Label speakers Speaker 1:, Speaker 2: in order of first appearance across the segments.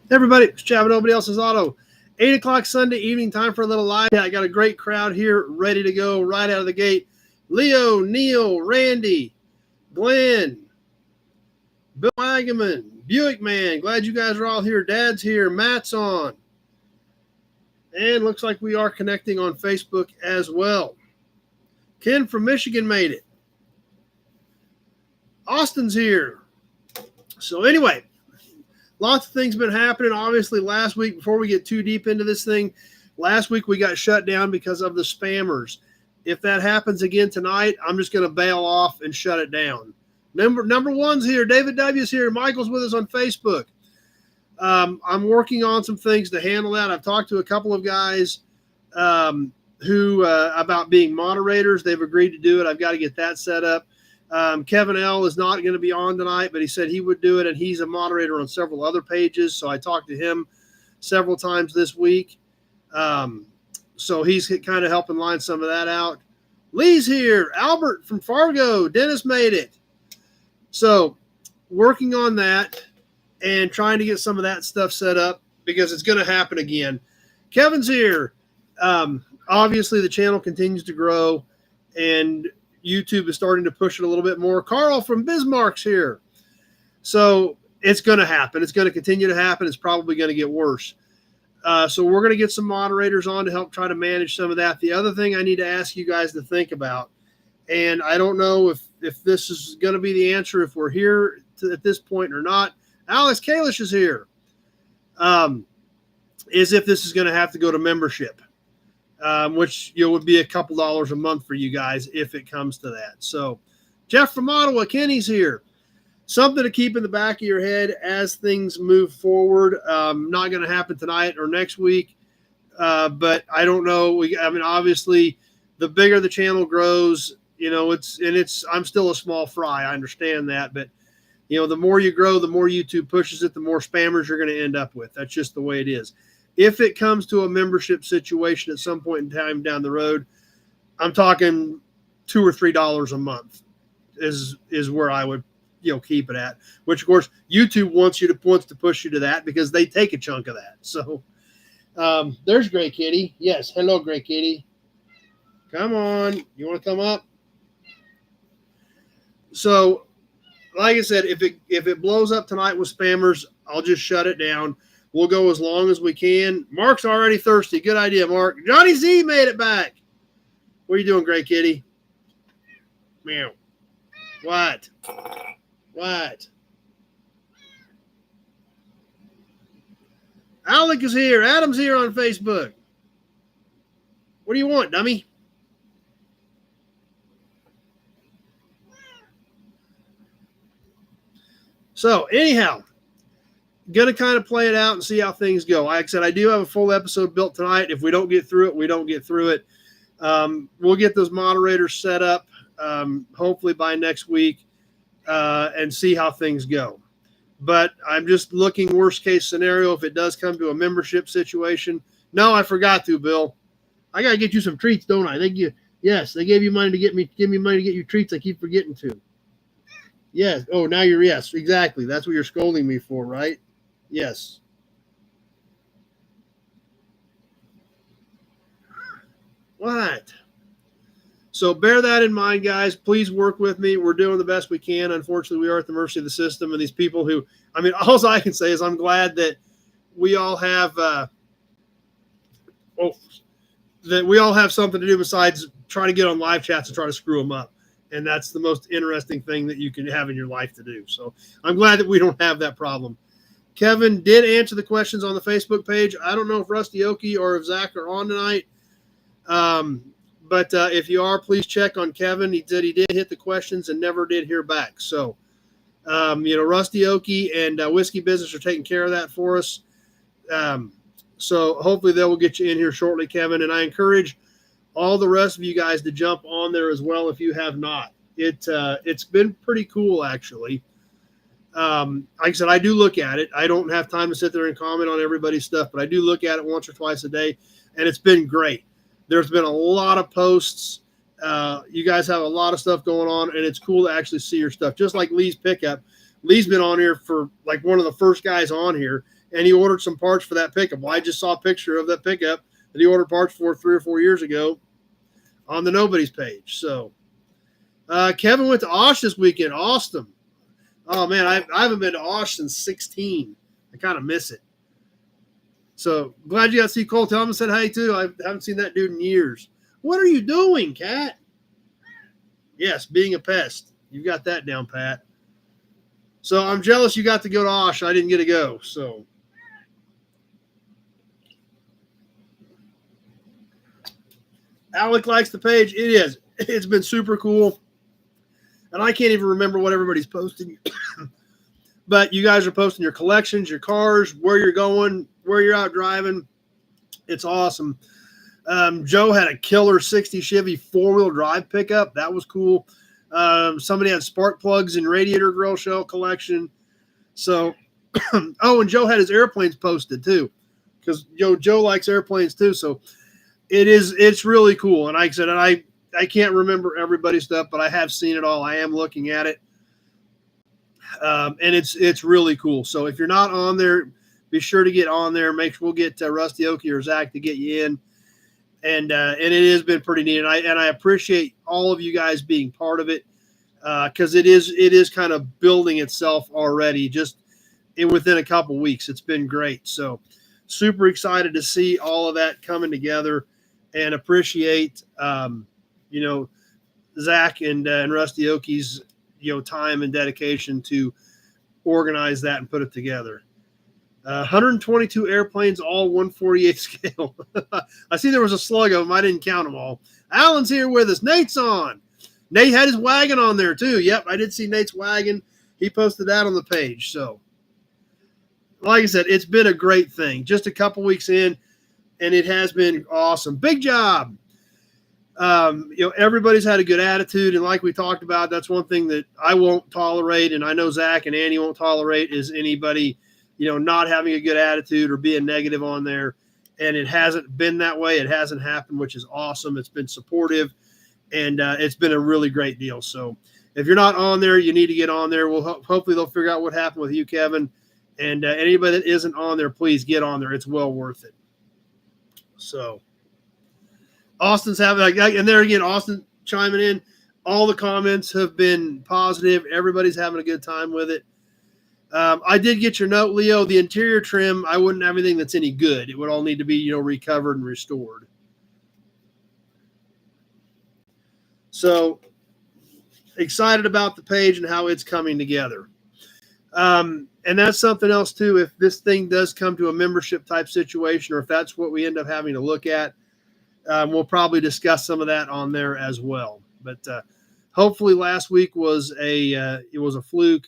Speaker 1: Everybody, it's Chad, nobody else's auto. 8 o'clock Sunday evening, time for a little live. I got a great crowd here ready to go right out of the gate. Leo, Neil, Randy, Glenn, Bill Wagaman, Buick Man. Glad you guys are all here. Dad's here. Matt's on. And looks like we are connecting on Facebook as well. Ken from Michigan made it. Austin's here. So anyway, lots of things been happening. Obviously, last week, before we get too deep into this thing, last week we got shut down because of the spammers. If that happens again tonight, I'm just going to bail off and shut it down. Number one's here. David W's here. Michael's with us on Facebook. I'm working on some things to handle that. I've talked to a couple of guys who about being moderators. They've agreed to do it. I've got to get that set up. Kevin L. is not going to be on tonight, but he said he would do it, and he's a moderator on several other pages, so I talked to him several times this week. So he's kind of helping line some of that out. Lee's here. Albert from Fargo. Dennis made it. So working on that and trying to get some of that stuff set up because it's going to happen again. Kevin's here. Obviously, the channel continues to grow, and YouTube is starting to push it a little bit more. Carl from Bismarck's here. So it's going to happen. It's going to continue to happen. It's probably going to get worse. So we're going to get some moderators on to help try to manage some of that. The other thing I need to ask you guys to think about, and I don't know if this is going to be the answer, if we're here at this point or not. Alex Kalish is here. Is if this is going to have to go to membership. Which would be a couple dollars a month for you guys if it comes to that. So Jeff from Ottawa, Kenny's here. Something to keep in the back of your head as things move forward. Not going to happen tonight or next week, but I don't know. Obviously, the bigger the channel grows, I'm still a small fry. I understand that, but the more you grow, the more YouTube pushes it, the more spammers you're going to end up with. That's just the way it is. If it comes to a membership situation at some point in time down the road, I'm talking $2 or $3 a month is where I would keep it at. Which of course YouTube wants to push you to that because they take a chunk of that. So there's Gray Kitty. Yes, hello Gray Kitty. Come on, you want to come up? So, like I said, if it blows up tonight with spammers, I'll just shut it down. We'll go as long as we can. Mark's already thirsty. Good idea, Mark. Johnny Z made it back. What are you doing, Gray Kitty? Meow. What? Alec is here. Adam's here on Facebook. What do you want, dummy? So, anyhow, going to kind of play it out and see how things go. Like I said, I do have a full episode built tonight. If we don't get through it, we don't get through it. We'll get those moderators set up hopefully by next week and see how things go. But I'm just looking worst case scenario if it does come to a membership situation. No, I forgot to, Bill. I got to get you some treats, don't I? They gave you money to give me money to get you treats. I keep forgetting to. Yes. Oh, now yes, exactly. That's what you're scolding me for, right? Yes. What? So bear that in mind, guys. Please work with me. We're doing the best we can. Unfortunately, we are at the mercy of the system and these people who, all I can say is I'm glad that we all have something to do besides trying to get on live chats and try to screw them up. And that's the most interesting thing that you can have in your life to do. So I'm glad that we don't have that problem. Kevin did answer the questions on the Facebook page. I don't know if Rusty Okie or if Zach are on tonight. But if you are, please check on Kevin. He said he did hit the questions and never did hear back. So, Rusty Okie and Whiskey Business are taking care of that for us. So hopefully they will get you in here shortly, Kevin. And I encourage all the rest of you guys to jump on there as well if you have not. It's been pretty cool, actually. Like I said, I do look at it. I don't have time to sit there and comment on everybody's stuff, but I do look at it once or twice a day, and it's been great. There's been a lot of posts. You guys have a lot of stuff going on, and it's cool to actually see your stuff. Just like Lee's pickup. Lee's been on here for like one of the first guys on here, and he ordered some parts for that pickup. Well, I just saw a picture of that pickup that he ordered parts for 3 or 4 years ago on the Nobody's page. So Kevin went to Osh this weekend. Awesome. Oh, man, I haven't been to Osh since 16. I kind of miss it. So glad you got to see Cole. Tell him I said hey, too. I haven't seen that dude in years. What are you doing, Cat? Yes, being a pest. You got that down, Pat. So I'm jealous you got to go to Osh. I didn't get to go. So Alec likes the page. It is. It's been super cool. And I can't even remember what everybody's posting. But you guys are posting your collections, your cars, where you're going, where you're out driving. It's awesome. Joe had a killer 60 Chevy 4-wheel drive pickup. That was cool. Somebody had spark plugs and radiator grill shell collection. So, oh, and Joe had his airplanes posted too, because Joe likes airplanes too. So it's really cool. And like I said, I can't remember everybody's stuff, but I have seen it all. I am looking at it. And it's really cool. So if you're not on there, be sure to get on there. Make sure we'll get Rusty Okie or Zach to get you in. And it has been pretty neat. And I appreciate all of you guys being part of it, because it is kind of building itself already just within a couple weeks. It's been great. So super excited to see all of that coming together, and appreciate Zach and Rusty Okie's time and dedication to organize that and put it together. 122 airplanes, all 148 scale. I see there was a slug of them. I didn't count them all. Alan's here with us. Nate's on. Nate had his wagon on there too. Yep, I did see Nate's wagon. He posted that on the page. So, like I said, it's been a great thing. Just a couple weeks in, and it has been awesome. Big job. Everybody's had a good attitude, and like we talked about, that's one thing that I won't tolerate, and I know Zach and Annie won't tolerate, is anybody not having a good attitude or being negative on there. And it hasn't been that way. It hasn't happened, which is awesome. It's been supportive, and it's been a really great deal. So if you're not on there, you need to get on there. Hopefully they'll figure out what happened with you, Kevin. And anybody that isn't on there, please get on there. It's well worth it. So Austin's having, and there again, Austin chiming in. All the comments have been positive. Everybody's having a good time with it. I did get your note, Leo. The interior trim, I wouldn't have anything that's any good. It would all need to be, recovered and restored. So excited about the page and how it's coming together. And that's something else too. If this thing does come to a membership type situation, or if that's what we end up having to look at, we'll probably discuss some of that on there as well. But hopefully last week was a fluke.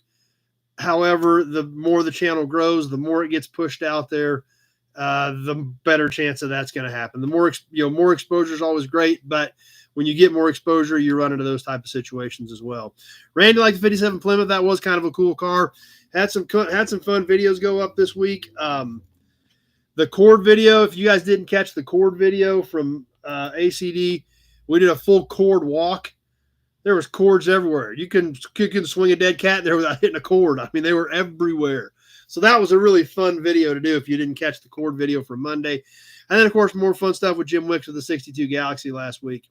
Speaker 1: However, the more the channel grows, the more it gets pushed out there, the better chance of that's going to happen. The more, more exposure is always great, but when you get more exposure, you run into those type of situations as well. Randy liked the 57 Plymouth. That was kind of a cool car. Had some fun videos go up this week. The cord video, if you guys didn't catch the cord video from ACD, we did a full cord walk. There was cords everywhere. You couldn't swing a dead cat there without hitting a cord. I mean, they were everywhere. So that was a really fun video to do if you didn't catch the cord video from Monday. And then, of course, more fun stuff with Jim Wicks with the 62 Galaxy last week.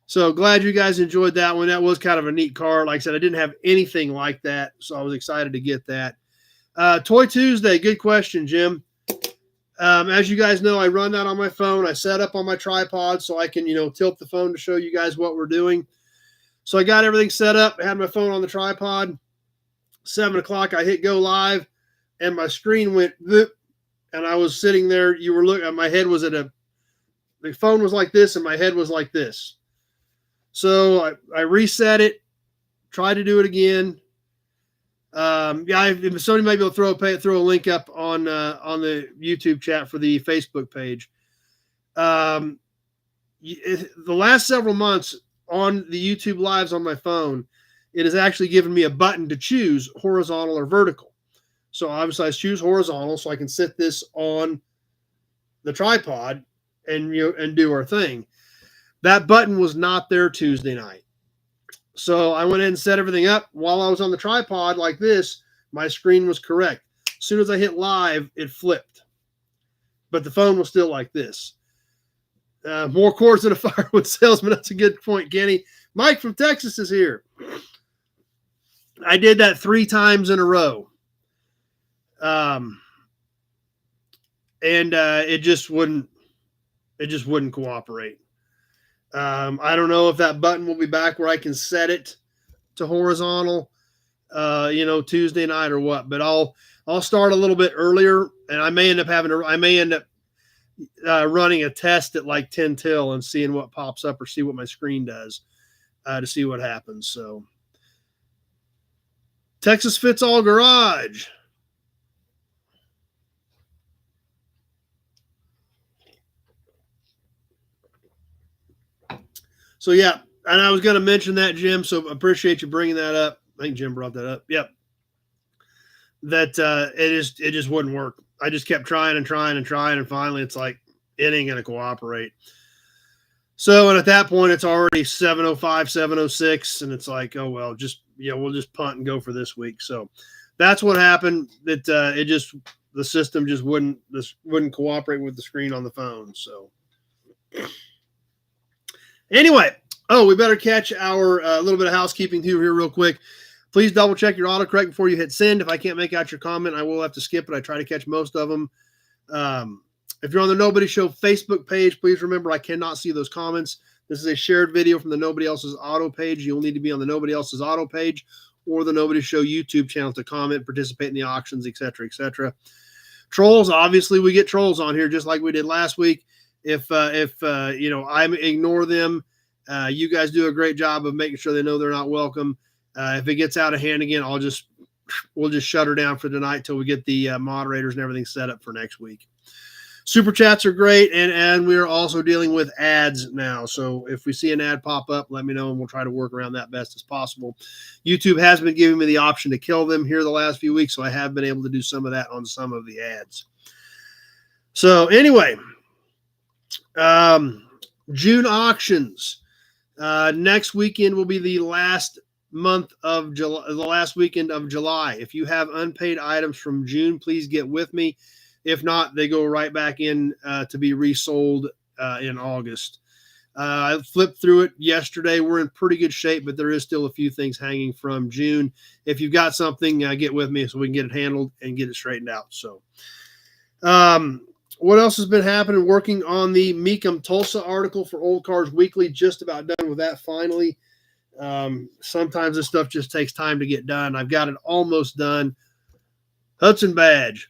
Speaker 1: So glad you guys enjoyed that one. That was kind of a neat car. Like I said, I didn't have anything like that, so I was excited to get that. Toy Tuesday, good question, Jim. As you guys know, I run that on my phone. I set up on my tripod so I can, tilt the phone to show you guys what we're doing. So I got everything set up. I had my phone on the tripod. 7 o'clock, I hit go live, and my screen went, and I was sitting there. You were looking, my head was the phone was like this, and my head was like this. So I reset it, tried to do it again. Somebody might be able to throw a link up on the YouTube chat for the Facebook page. The last several months on the YouTube lives on my phone, it has actually given me a button to choose horizontal or vertical. So obviously I choose horizontal so I can sit this on the tripod and do our thing. That button was not there Tuesday night. So I went in and set everything up. While I was on the tripod like this, my screen was correct. As soon as I hit live, it flipped. But the phone was still like this. More cords than a firewood salesman. That's a good point, Kenny. Mike from Texas is here. I did that 3 times in a row. And it just wouldn't cooperate. I don't know if that button will be back where I can set it to horizontal, Tuesday night or what, but I'll start a little bit earlier, and I may end up running a test at like 10 till and seeing what pops up or see what my screen does to see what happens. So Texas Fits All Garage. So, yeah, and I was going to mention that, Jim, so appreciate you bringing that up. I think Jim brought that up. Yep. That it just wouldn't work. I just kept trying, and finally it's like it ain't going to cooperate. So, and at that point, it's already 7:05, 7:06, and it's like, oh, well, we'll just punt and go for this week. So that's what happened. That the system just wouldn't cooperate with the screen on the phone. So anyway, we better catch our little bit of housekeeping too here real quick. Please double check your autocorrect before you hit send. If I can't make out your comment, I will have to skip it. I try to catch most of them. If you're on the Nobody Show Facebook page, please remember I cannot see those comments. This is a shared video from the Nobody Else's Auto page. You'll need to be on the Nobody Else's Auto page or the Nobody Show YouTube channel to comment, participate in the auctions, etc., etc. Trolls, obviously, we get trolls on here just like we did last week. If I ignore them, you guys do a great job of making sure they know they're not welcome. If it gets out of hand again, we'll just shut her down for tonight till we get the moderators and everything set up for next week. Super chats are great, and we are also dealing with ads now. So if we see an ad pop up, let me know, and we'll try to work around that best as possible. YouTube has been giving me the option to kill them here the last few weeks, so I have been able to do some of that on some of the ads. So anyway, June auctions. Next weekend will be the last month of July, the last weekend of July. If you have unpaid items from June, please get with me. If not, they go right back in to be resold in August. I flipped through it yesterday. We're in pretty good shape, but there is still a few things hanging from June. If you've got something, get with me so we can get it handled and get it straightened out. So, what else has been happening? Working on the Mecum Tulsa article for Old Cars Weekly. Just about done with that finally. Sometimes this stuff just takes time to get done. I've got it almost done. Hudson Badge.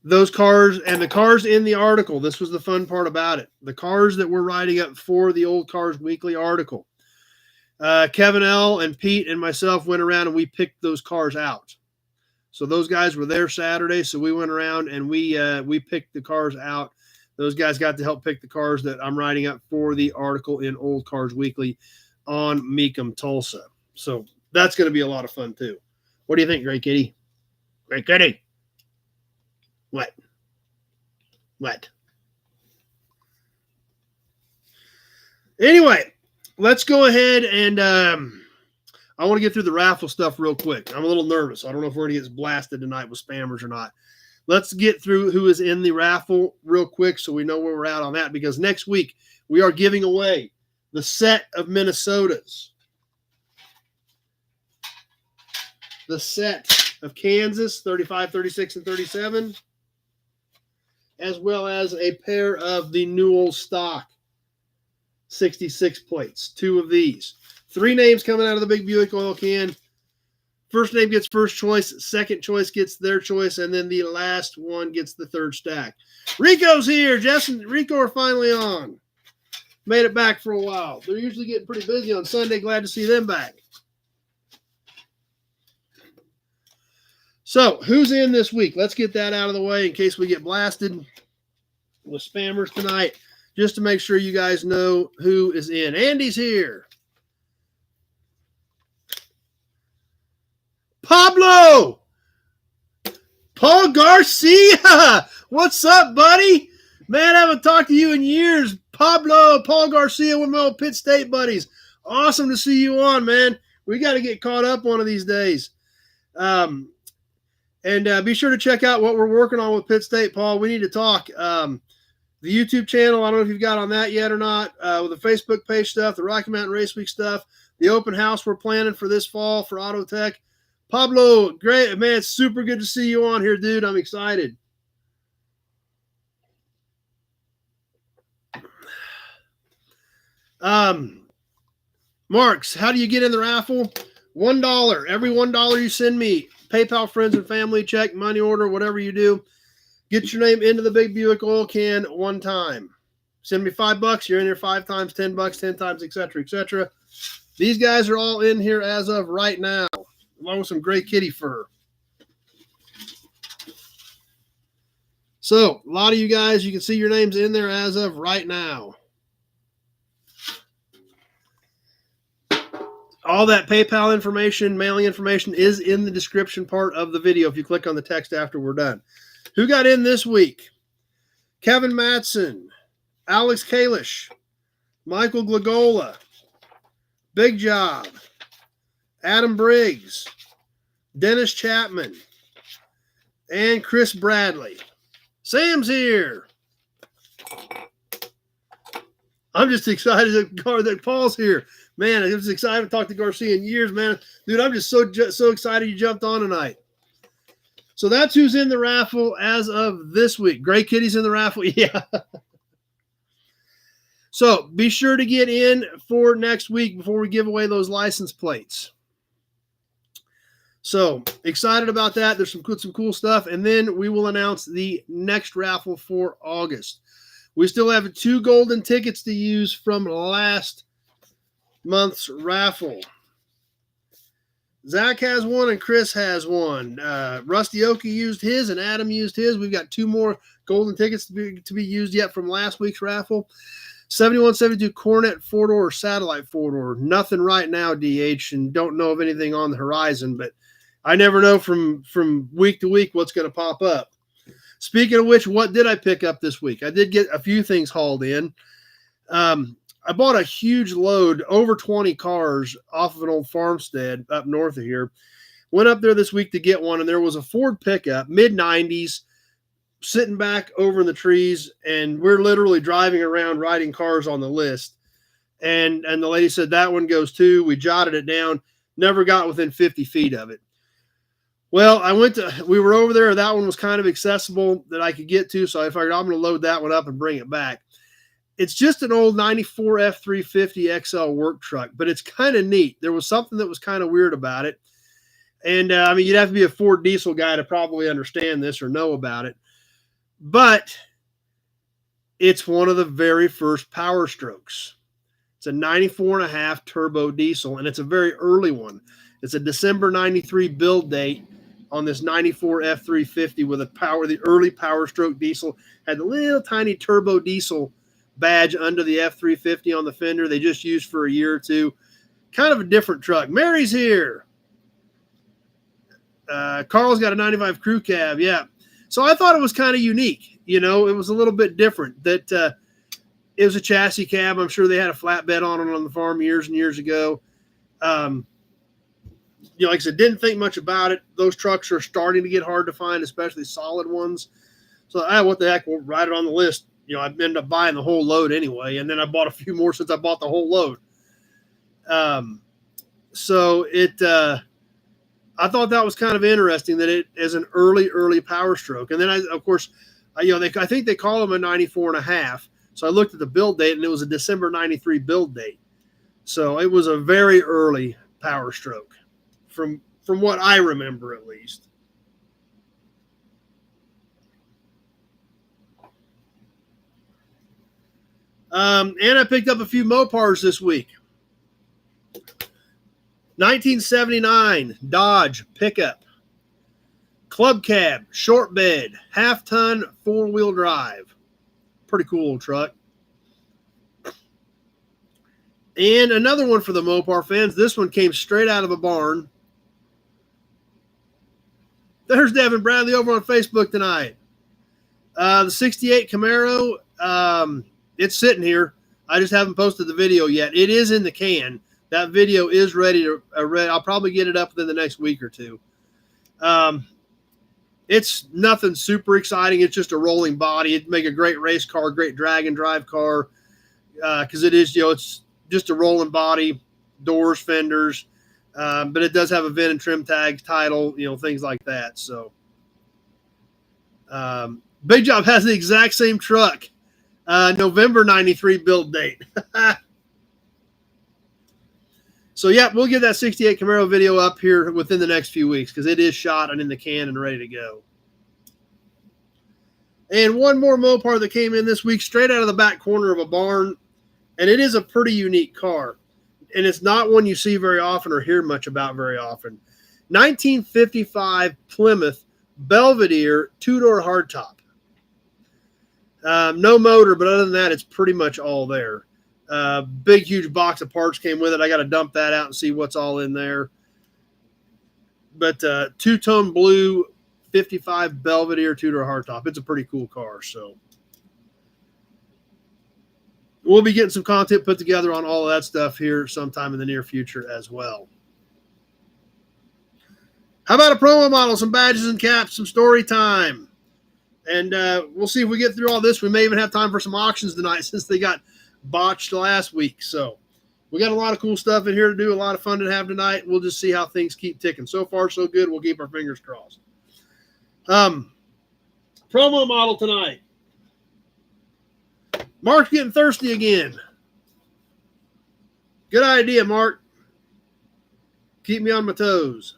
Speaker 1: Those cars and the cars in the article. This was the fun part about it. The cars that we're writing up for the Old Cars Weekly article. Kevin L. and Pete and myself went around and we picked those cars out. So those guys were there Saturday. So we went around and we picked the cars out. Those guys got to help pick the cars that I'm writing up for the article in Old Cars Weekly on Mecum Tulsa. So that's going to be a lot of fun too. What do you think, Great Kitty? Great Kitty. What? Anyway, let's go ahead and I want to get through the raffle stuff real quick. I'm a little nervous. I don't know if we're going to get blasted tonight with spammers or not. Let's get through who is in the raffle real quick so we know where we're at on that, because next week we are giving away the set of Minnesotas, the set of Kansas, 35, 36, and 37, as well as a pair of the Newell stock 66 plates. 2 of these. 3 names coming out of the big Buick oil can. First name gets first choice, second choice gets their choice, and then the last one gets the third stack. Rico's here. Jess and Rico are finally on. Made it back for a while. They're usually getting pretty busy on Sunday. Glad to see them back. So, who's in this week? Let's get that out of the way in case we get blasted with spammers tonight, just to make sure you guys know who is in. Andy's here. Pablo! Paul Garcia! What's up, buddy? Man, I haven't talked to you in years. Pablo, Paul Garcia, one of my old Pitt State buddies. Awesome to see you on, man. We got to get caught up one of these days. And be sure to check out what we're working on with Pitt State, Paul. We need to talk. The YouTube channel, I don't know if you've got on that yet or not, with the Facebook page stuff, the Rocky Mountain Race Week stuff, the open house we're planning for this fall for Auto Tech. Pablo, great, man, it's super good to see you on here, dude. I'm excited. Marks, how do you get in the raffle? $1. Every $1 you send me, PayPal, friends and family, check, money order, whatever you do, get your name into the big Buick oil can one time. Send me $5, you're in here 5 times, $10, 10 times, etc., etc. These guys are all in here as of right now, along with some great kitty fur. So, a lot of you guys, you can see your names in there as of right now. All that PayPal information, mailing information is in the description part of the video if you click on the text after we're done. Who got in this week? Kevin Matson, Alex Kalish, Michael Glagola, Big Job, Adam Briggs, Dennis Chapman, and Chris Bradley. Sam's here. I'm just excited that Paul's here. Man, I was excited to talk to Garcia in years, man. Dude, I'm just so excited you jumped on tonight. So that's who's in the raffle as of this week. Gray Kitty's in the raffle. Yeah. So be sure to get in for next week before we give away those license plates. So excited about that. There's some cool stuff. And then we will announce the next raffle for August. We still have 2 golden tickets to use from last month's raffle. Zach has one and Chris has one. Rusty Oki used his and Adam used his. We've got 2 more golden tickets to be used yet from last week's raffle. 7172 Cornet 4-door or satellite 4-door. Nothing right now, DH, and don't know of anything on the horizon, but I never know from week to week what's going to pop up. Speaking of which, what did I pick up this week? I did get a few things hauled in. I bought a huge load, over 20 cars off of an old farmstead up north of here. Went up there this week to get one, and there was a Ford pickup, mid-90s, sitting back over in the trees, and we're literally driving around writing cars on the list. And the lady said, that one goes too. We jotted it down, never got within 50 feet of it. Well, we were over there. That one was kind of accessible that I could get to, so I figured I'm going to load that one up and bring it back. It's just an old 94 F350 XL work truck, but it's kind of neat. There was something that was kind of weird about it. And, I mean, you'd have to be a Ford diesel guy to probably understand this or know about it. But it's one of the very first Power Strokes. It's a 94.5 turbo diesel, and it's a very early one. It's a December 93 build date on this 94 F350 with the early Power Stroke diesel. Had the little tiny turbo diesel badge under the F350 on the fender. They just used for a year or two. Kind of a different truck. Mary's here. Carl's got a 95 crew cab. Yeah. So I thought it was kind of unique. You know, it was a little bit different. That it was a chassis cab. I'm sure they had a flatbed on it on the farm years and years ago. You know, like I said, didn't think much about it. Those trucks are starting to get hard to find, especially solid ones. So, what the heck, we'll write it on the list. You know, I ended up buying the whole load anyway, and then I bought a few more since I bought the whole load. I thought that was kind of interesting that it is an early Power Stroke. And then I think they call them a 94.5. So I looked at the build date, and it was a December 93 build date. So it was a very early Power Stroke from what I remember, at least. And I picked up a few Mopars this week. 1979 Dodge pickup, club cab, short bed, half-ton, 4-wheel drive. Pretty cool old truck. And another one for the Mopar fans. This one came straight out of a barn. There's Devin Bradley over on Facebook tonight. The 68 Camaro, it's sitting here. I just haven't posted the video yet. It is in the can. That video is ready. I'll probably get it up within the next week or two. It's nothing super exciting. It's just a rolling body. It'd make a great race car, great drag and drive car, because it is, it's just a rolling body, doors, fenders, but it does have a VIN and trim tags, title, things like that. So Big Job has the exact same truck, November 93 build date. So, yeah, we'll get that 68 Camaro video up here within the next few weeks because it is shot and in the can and ready to go. And one more Mopar that came in this week straight out of the back corner of a barn, and it is a pretty unique car. And it's not one you see very often or hear much about very often. 1955 Plymouth Belvedere two-door hardtop. No motor, but other than that, it's pretty much all there. Big, huge box of parts came with it. I got to dump that out and see what's all in there. But two-tone blue 55 Belvedere two-door hardtop. It's a pretty cool car. So we'll be getting some content put together on all of that stuff here sometime in the near future as well. How about a promo model, some badges and caps, some story time? And we'll see if we get through all this. We may even have time for some auctions tonight since they got botched last week. So we got a lot of cool stuff in here to do, a lot of fun to have tonight. We'll just see how things keep ticking. So far, so good. We'll keep our fingers crossed. Promo model tonight. Mark's getting thirsty again. Good idea, Mark. Keep me on my toes.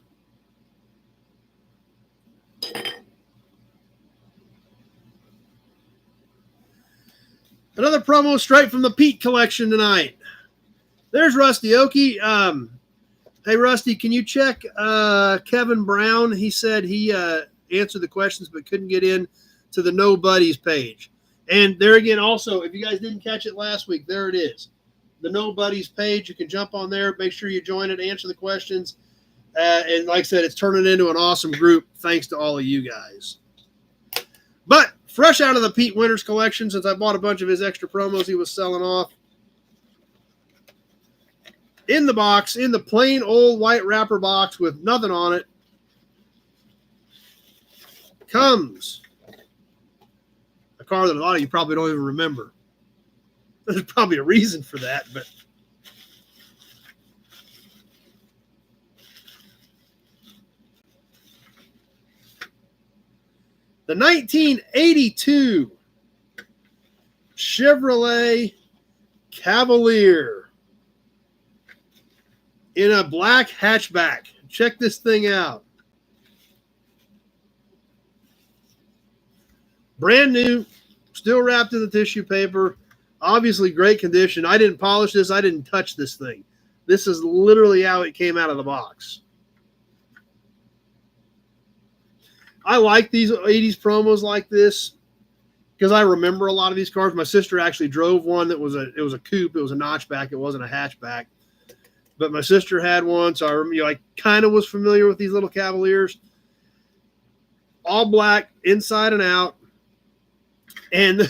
Speaker 1: Another promo straight from the Pete collection tonight. There's Rusty Oakey. Hey, Rusty, can you check Kevin Brown? He said he answered the questions but couldn't get in to the No Buddies page. And there again, also, if you guys didn't catch it last week, there it is. The No Buddies page. You can jump on there. Make sure you join it, answer the questions. And like I said, it's turning into an awesome group thanks to all of you guys. But fresh out of the Pete Winters collection, since I bought a bunch of his extra promos he was selling off. In the box, in the plain old white wrapper box with nothing on it, comes a car that a lot of you probably don't even remember. There's probably a reason for that, but the 1982 Chevrolet Cavalier in a black hatchback. Check this thing out. Brand new, still wrapped in the tissue paper. Obviously great condition. I didn't polish this. I didn't touch this thing. This is literally how it came out of the box. I like these 80s promos like this because I remember a lot of these cars. My sister actually drove one that was a coupe. It was a notchback. It wasn't a hatchback. But my sister had one, so I kind of was familiar with these little Cavaliers. All black, inside and out. And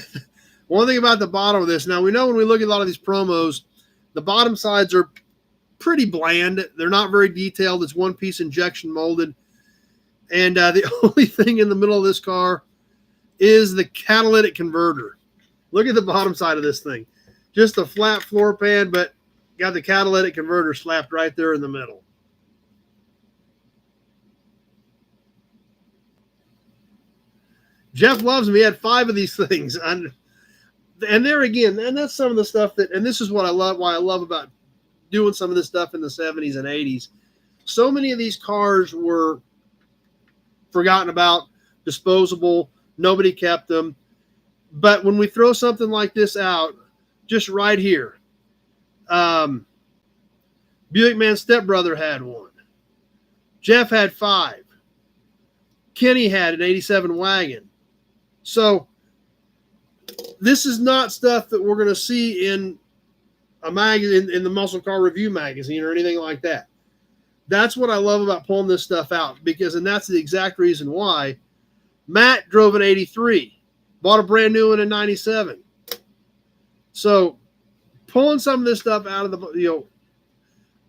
Speaker 1: one thing about the bottom of this, now we know when we look at a lot of these promos, the bottom sides are pretty bland. They're not very detailed. It's one-piece injection molded. And the only thing in the middle of this car is the catalytic converter. Look at the bottom side of this thing. Just a flat floor pan, but got the catalytic converter slapped right there in the middle. Jeff loves them. He had 5 of these things. And there again, and that's some of the stuff that, and this is what I love, why I love about doing some of this stuff in the 70s and 80s. So many of these cars were forgotten about, disposable, nobody kept them. But when we throw something like this out, just right here, Buick Man's stepbrother had one. Jeff had 5. Kenny had an 87 wagon. So this is not stuff that we're going to see in a magazine, in the Muscle Car Review magazine or anything like that. That's what I love about pulling this stuff out, and that's the exact reason why Matt drove an 83, bought a brand new one in 97. So pulling some of this stuff out of the,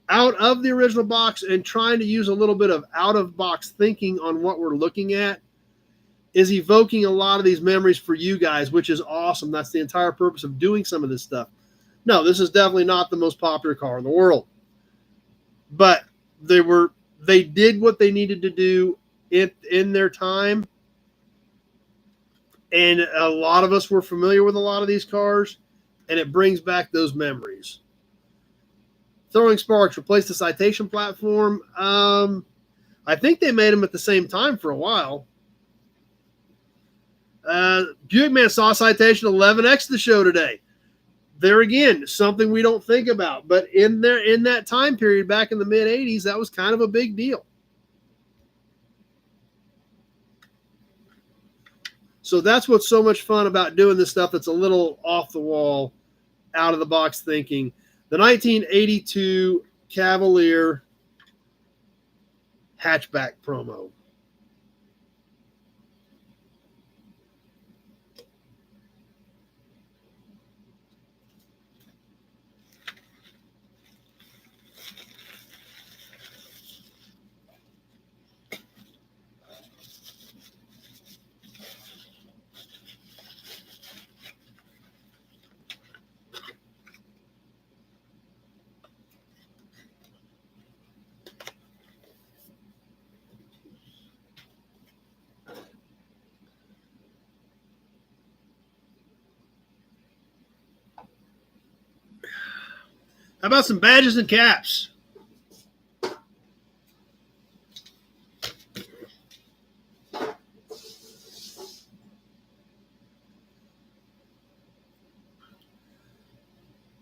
Speaker 1: out of the original box and trying to use a little bit of out of box thinking on what we're looking at is evoking a lot of these memories for you guys, which is awesome. That's the entire purpose of doing some of this stuff. No, this is definitely not the most popular car in the world, but they did what they needed to do in their time. And a lot of us were familiar with a lot of these cars, and it brings back those memories. Throwing Sparks replaced the Citation platform. I think they made them at the same time for a while. Buick Man saw Citation 11X the show today. There again, something we don't think about, but in that time period back in the mid 80s, that was kind of a big deal. So that's what's so much fun about doing this stuff that's a little off the wall, out of the box thinking. The 1982 Cavalier hatchback promo. How about some badges and caps?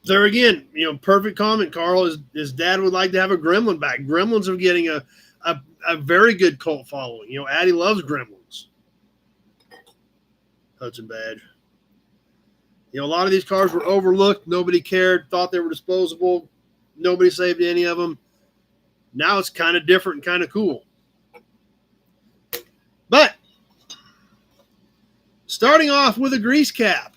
Speaker 1: There again, perfect comment, Carl. His dad would like to have a Gremlin back. Gremlins are getting a very good cult following. Addie loves Gremlins. Hudson badge. A lot of these cars were overlooked. Nobody cared, thought they were disposable. Nobody saved any of them. Now it's kind of different and kind of cool. But starting off with a grease cap.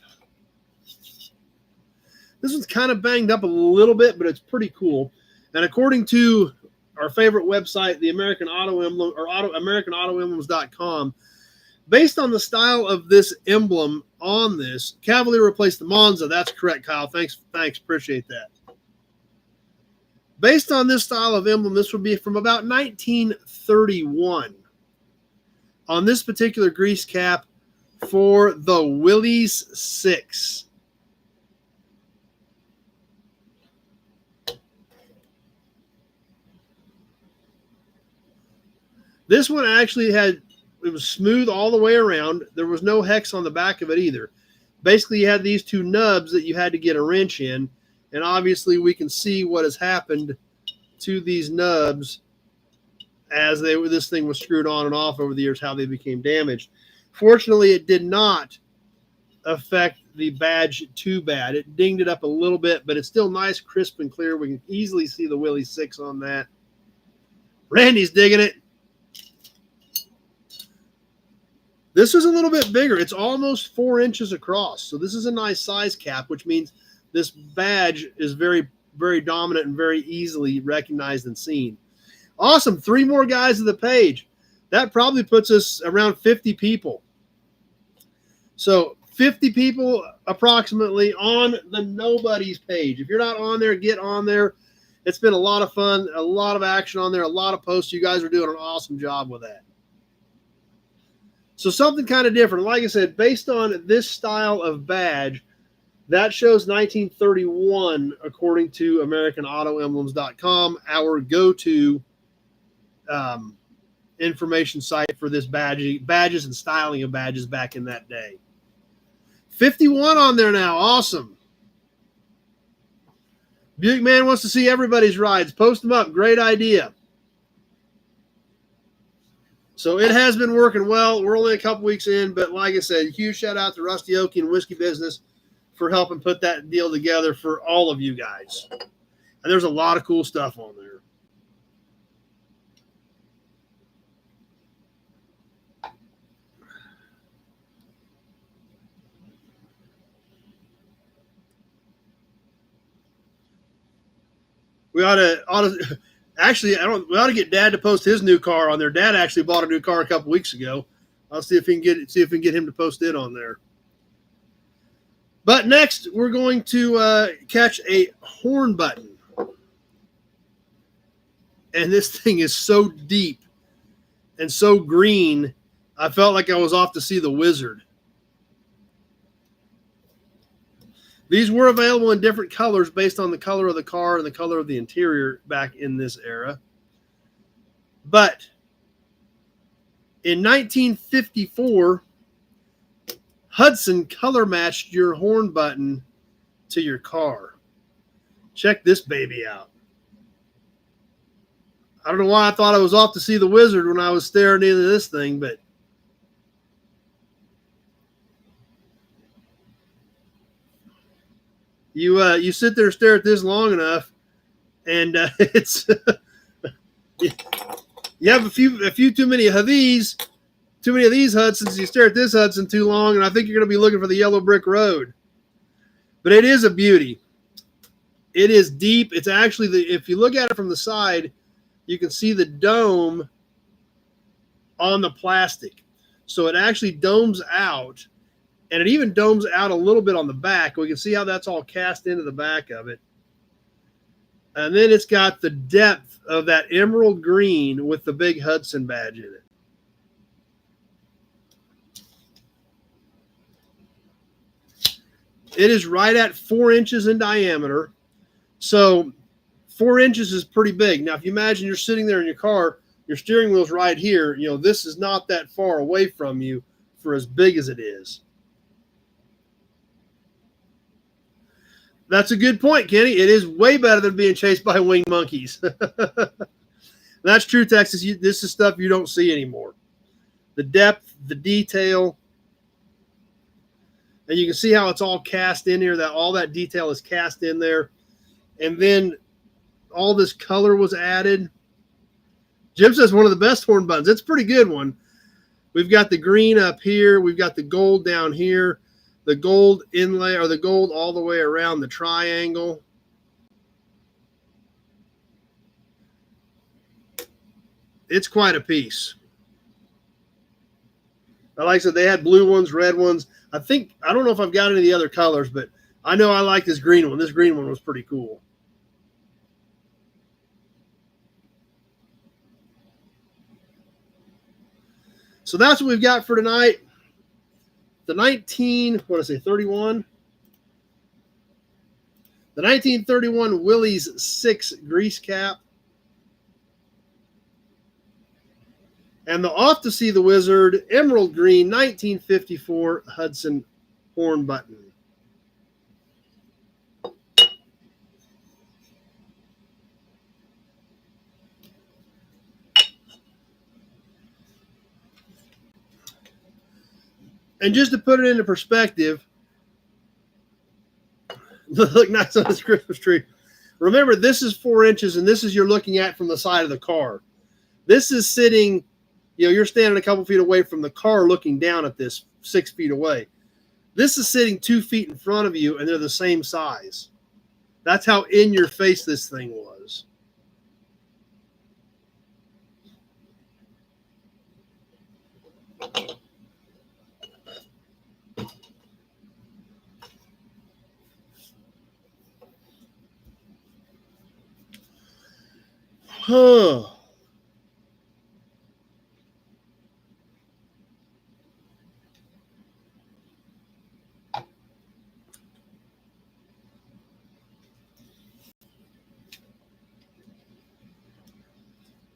Speaker 1: This one's kind of banged up a little bit, but it's pretty cool. And according to our favorite website, the American Auto Emblem, or AmericanAutoEmblems.com, based on the style of this emblem on this, Cavalier replaced the Monza. That's correct, Kyle. Thanks. Appreciate that. Based on this style of emblem, this would be from about 1931 on this particular grease cap for the Willys 6. This one actually it was smooth all the way around. There was no hex on the back of it either. Basically, you had these two nubs that you had to get a wrench in. And obviously, we can see what has happened to these nubs as this thing was screwed on and off over the years, how they became damaged. Fortunately, it did not affect the badge too bad. It dinged it up a little bit, but it's still nice, crisp, and clear. We can easily see the Willys 6 on that. Randy's digging it. This is a little bit bigger. It's almost 4 inches across. So this is a nice size cap, which means this badge is very, very dominant and very easily recognized and seen. Awesome. 3 more guys to the page. That probably puts us around 50 people. So 50 people approximately on the Nobody's page. If you're not on there, get on there. It's been a lot of fun, a lot of action on there, a lot of posts. You guys are doing an awesome job with that. So something kind of different. Like I said, based on this style of badge, that shows 1931, according to AmericanAutoEmblems.com, our go-to information site for this badges and styling of badges back in that day. 51 on there now. Awesome. Buick Man wants to see everybody's rides. Post them up. Great idea. So it has been working well. We're only a couple weeks in, but like I said, huge shout out to Rusty Okie and Whiskey Business for helping put that deal together for all of you guys. And there's a lot of cool stuff on there. We ought to actually, we ought to get Dad to post his new car on there. Dad actually bought a new car a couple weeks ago. I'll see if we can get him to post it on there. But next, we're going to catch a horn button. And this thing is so deep and so green, I felt like I was off to see the wizard. These were available in different colors based on the color of the car and the color of the interior back in this era. But in 1954, Hudson color matched your horn button to your car. Check this baby out. I don't know why I thought I was off to see the wizard when I was staring into this thing, but you sit there and stare at this long enough, and it's you have a few too many of these Hudsons. You stare at this Hudson too long, and I think you're going to be looking for the yellow brick road. But it is a beauty. It is deep. It's actually if you look at it from the side, you can see the dome on the plastic. So it actually domes out. And it even domes out a little bit on the back. We can see how that's all cast into the back of it. And then it's got the depth of that emerald green with the big Hudson badge in it. It is right at 4 inches in diameter. So 4 inches is pretty big. Now, if you imagine you're sitting there in your car, your steering wheel's right here. You know, this is not that far away from you for as big as it is. That's a good point, Kenny. It is way better than being chased by winged monkeys. That's true, Texas. This is stuff you don't see anymore. The depth, the detail. And you can see how it's all cast in here. That all that detail is cast in there. And then all this color was added. Jim says one of the best horn buttons. It's a pretty good one. We've got the green up here. We've got the gold down here. The gold inlay, or the gold all the way around the triangle. It's quite a piece. Like I said, they had blue ones, red ones. I don't know if I've got any of the other colors, but I know I like this green one. This green one was pretty cool. So that's what we've got for tonight. The 1931? The 1931 Willys 6 grease cap. And the Off to See the Wizard Emerald Green 1954 Hudson horn button. And just to put it into perspective, look nice on this Christmas tree. Remember, this is 4 inches, and this is you're looking at from the side of the car. This is sitting, you're standing a couple feet away from the car looking down at this 6 feet away. This is sitting 2 feet in front of you, and they're the same size. That's how in your face this thing was. Huh.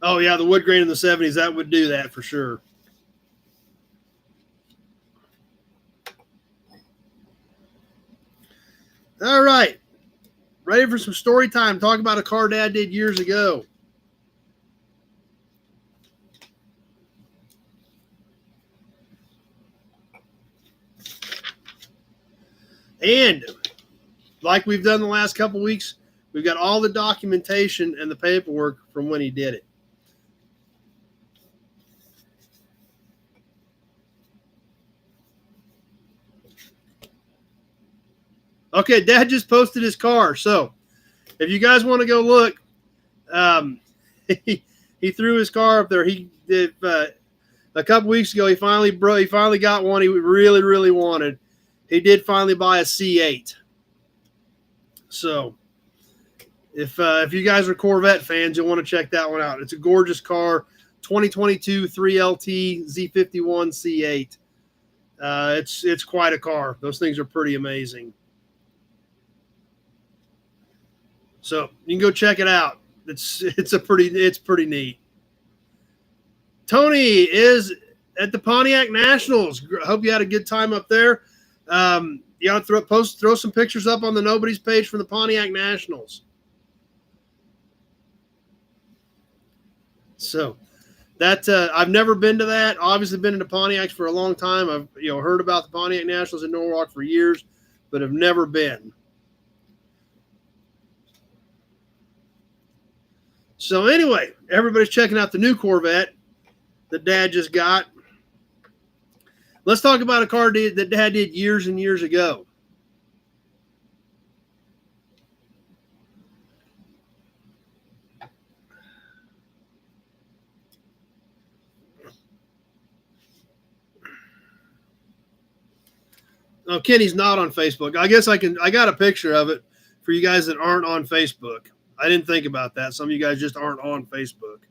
Speaker 1: Oh, yeah, the wood grain in the 70s, that would do that for sure. All right. Ready for some story time. Talk about a car Dad did years ago. And like we've done the last couple weeks, we've got all the documentation and the paperwork from when he did it. Okay, Dad just posted his car. So if you guys want to go look, he threw his car up there. a couple weeks ago, he finally got one he really, really wanted. He did finally buy a C8. So if you guys are Corvette fans, you'll want to check that one out. It's a gorgeous car, 2022 3LT Z51 C8. It's quite a car. Those things are pretty amazing. So you can go check it out. It's pretty neat. Tony is at the Pontiac Nationals. I hope you had a good time up there. You ought to throw some pictures up on the Nobody's page from the Pontiac Nationals. So that I've never been to that. Obviously, been into Pontiacs for a long time. I've heard about the Pontiac Nationals in Norwalk for years, but have never been. So anyway, everybody's checking out the new Corvette that Dad just got. Let's talk about a car that Dad did years and years ago. Oh, Kenny's not on Facebook. I guess I got a picture of it for you guys that aren't on Facebook. I didn't think about that. Some of you guys just aren't on Facebook.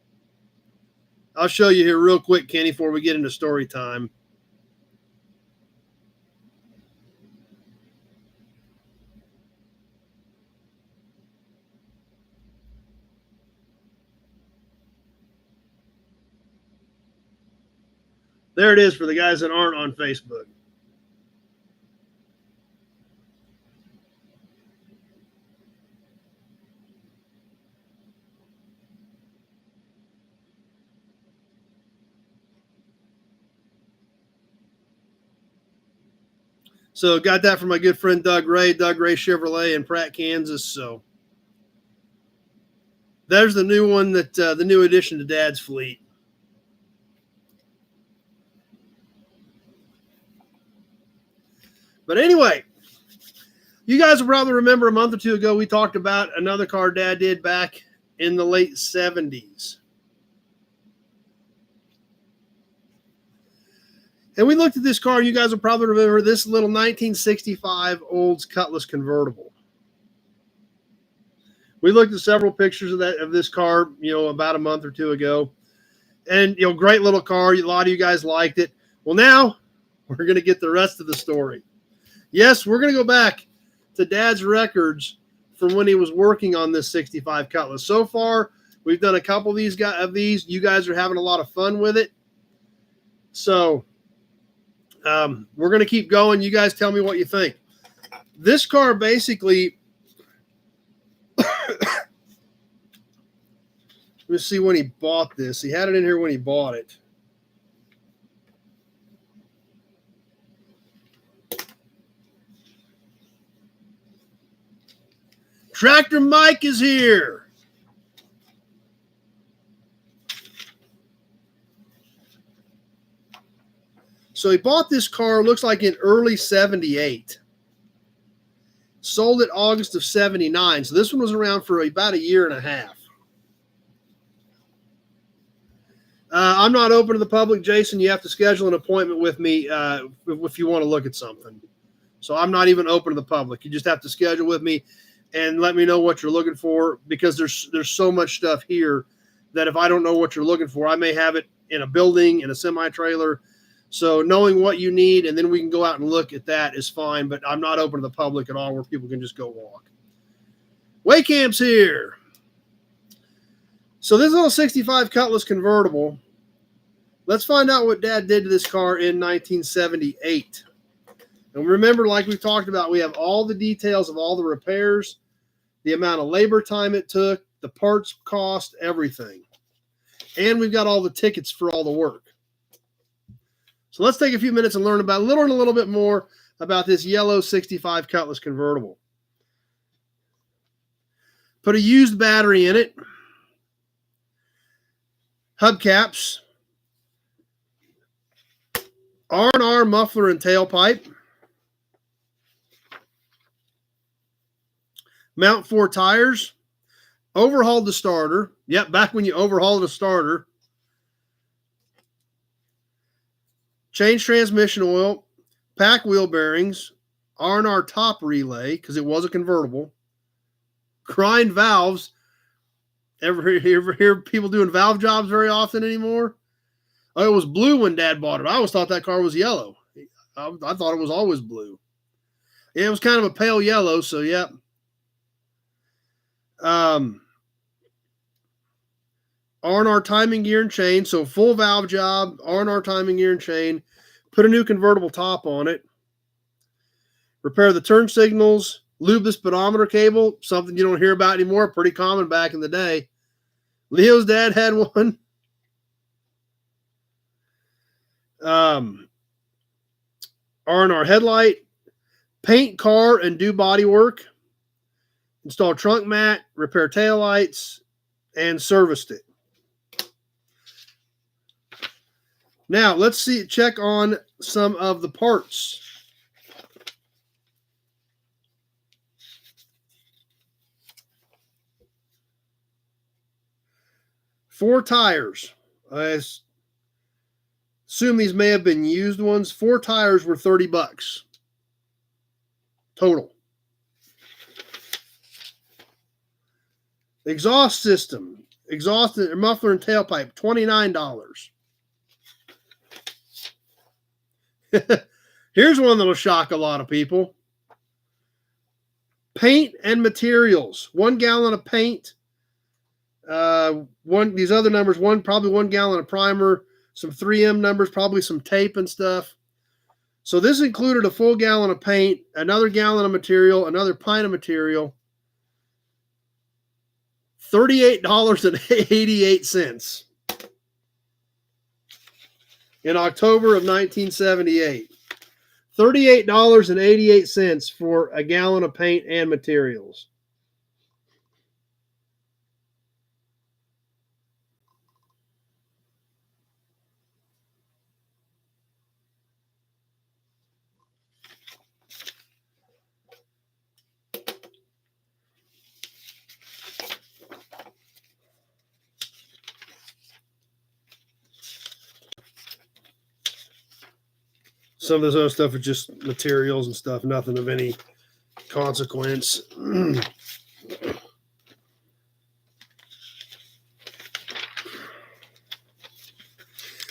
Speaker 1: I'll show you here real quick, Kenny, before we get into story time. There it is for the guys that aren't on Facebook. So got that from my good friend Doug Ray Chevrolet in Pratt, Kansas. So there's the new one that the new addition to Dad's fleet. But anyway, you guys will probably remember a month or two ago we talked about another car Dad did back in the late 70s. And we looked at this car. You guys will probably remember this little 1965 Olds Cutlass convertible. We looked at several pictures of this car, about a month or two ago. And, great little car. A lot of you guys liked it. Well, now we're going to get the rest of the story. Yes, we're going to go back to Dad's records from when he was working on this 65 Cutlass. So far, we've done a couple of these. You guys are having a lot of fun with it. So we're going to keep going. You guys tell me what you think. This car basically, let's see when he bought this. He had it in here when he bought it. Tractor Mike is here. So he bought this car, looks like in early 78. Sold it August of 79. So this one was around for about a year and a half. I'm not open to the public, Jason. You have to schedule an appointment with me if you want to look at something. So I'm not even open to the public. You just have to schedule with me and let me know what you're looking for, because there's so much stuff here that if I don't know what you're looking for, I may have it in a building, in a semi-trailer. So knowing what you need, and then we can go out and look at that is fine, but I'm not open to the public at all where people can just go walk. Waycamp's here. So this little 65 Cutlass convertible, let's find out what Dad did to this car in 1978. And remember, like we talked about, we have all the details of all the repairs, the amount of labor time it took, the parts cost, everything. And we've got all the tickets for all the work. So let's take a few minutes and learn a little bit more about this yellow 65 Cutlass convertible. Put a used battery in it. Hubcaps. R&R muffler and tailpipe. Mount 4 tires. Overhauled the starter. Yep, back when you overhauled a starter. change transmission oil, pack wheel bearings, R&R top relay, because it was a convertible, grind valves. Ever hear people doing valve jobs very often anymore? Oh, it was blue when Dad bought it. I always thought that car was yellow. I thought it was always blue. Yeah, it was kind of a pale yellow, so yep. R&R timing gear and chain, so full valve job, R&R timing gear and chain, put a new convertible top on it, repair the turn signals, lube the speedometer cable, something you don't hear about anymore, pretty common back in the day. Leo's dad had one. R&R headlight, paint car and do body work, install trunk mat, repair taillights, and serviced it. Now, let's check on some of the parts. Four tires. I assume these may have been used ones. 4 tires were $30 total. Exhaust system, exhaust muffler and tailpipe, $29. Here's one that'll shock a lot of people. Paint and materials. 1 gallon of paint. These other numbers, probably 1 gallon of primer, some 3M numbers, probably some tape and stuff. So this included a full gallon of paint, another gallon of material, another pint of material. $38.88 in October of 1978. $38.88 for a gallon of paint and materials. Some of this other stuff is just materials and stuff, nothing of any consequence.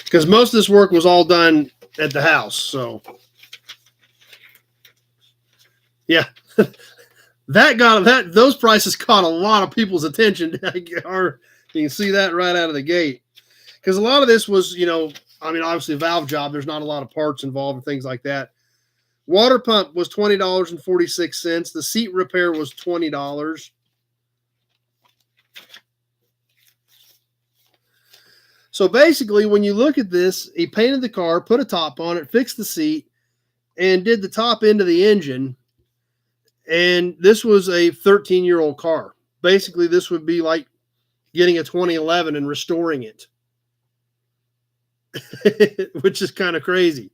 Speaker 1: Because most of this work was all done at the house, so yeah. Those prices caught a lot of people's attention. You can see that right out of the gate. Because a lot of this was, obviously a valve job. There's not a lot of parts involved and things like that. Water pump was $20.46. The seat repair was $20. So basically, when you look at this, he painted the car, put a top on it, fixed the seat, and did the top end of the engine. And this was a 13-year-old car. Basically, this would be like getting a 2011 and restoring it. Which is kind of crazy.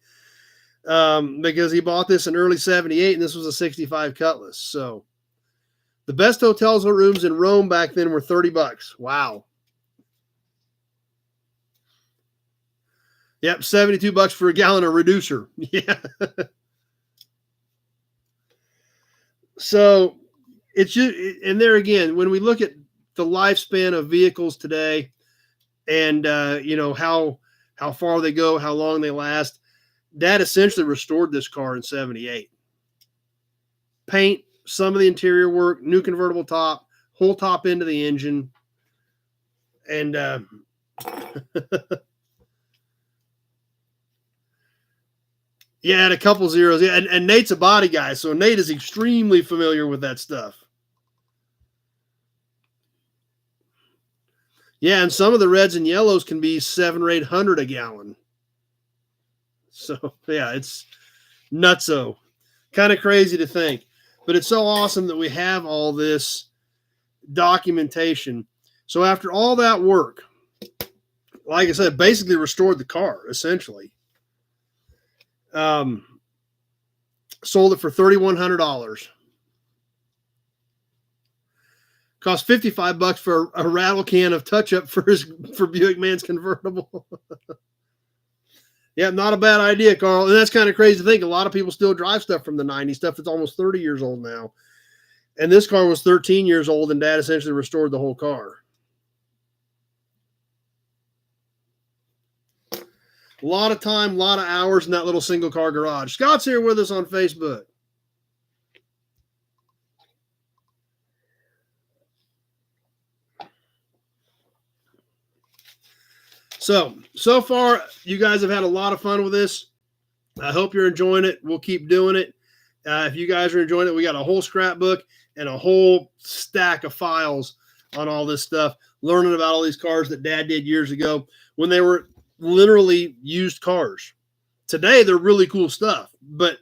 Speaker 1: Because he bought this in early 78 and this was a 65 Cutlass. So the best hotels or rooms in Rome back then were $30. Wow. Yep, $72 for a gallon of reducer. Yeah. So it's just, and there again, when we look at the lifespan of vehicles today and, how far they go, how long they last, Dad essentially restored this car in 78. Paint, some of the interior work, new convertible top, whole top end of the engine. And yeah, and a couple zeros. Yeah, and Nate's a body guy, so Nate is extremely familiar with that stuff. Yeah, and some of the reds and yellows can be 700 or 800 a gallon. So, yeah, it's nutso. Kind of crazy to think. But it's so awesome that we have all this documentation. So after all that work, like I said, basically restored the car, essentially. Sold it for $3,100. Cost $55 for a rattle can of touch-up for Buick Man's convertible. Yeah, not a bad idea, Carl. And that's kind of crazy to think. A lot of people still drive stuff from the 90s, stuff that's almost 30 years old now. And this car was 13 years old, and Dad essentially restored the whole car. A lot of time, a lot of hours in that little single car garage. Scott's here with us on Facebook. So far, you guys have had a lot of fun with this. I hope you're enjoying it. We'll keep doing it. If you guys are enjoying it, we got a whole scrapbook and a whole stack of files on all this stuff, learning about all these cars that Dad did years ago when they were literally used cars. Today, they're really cool stuff, but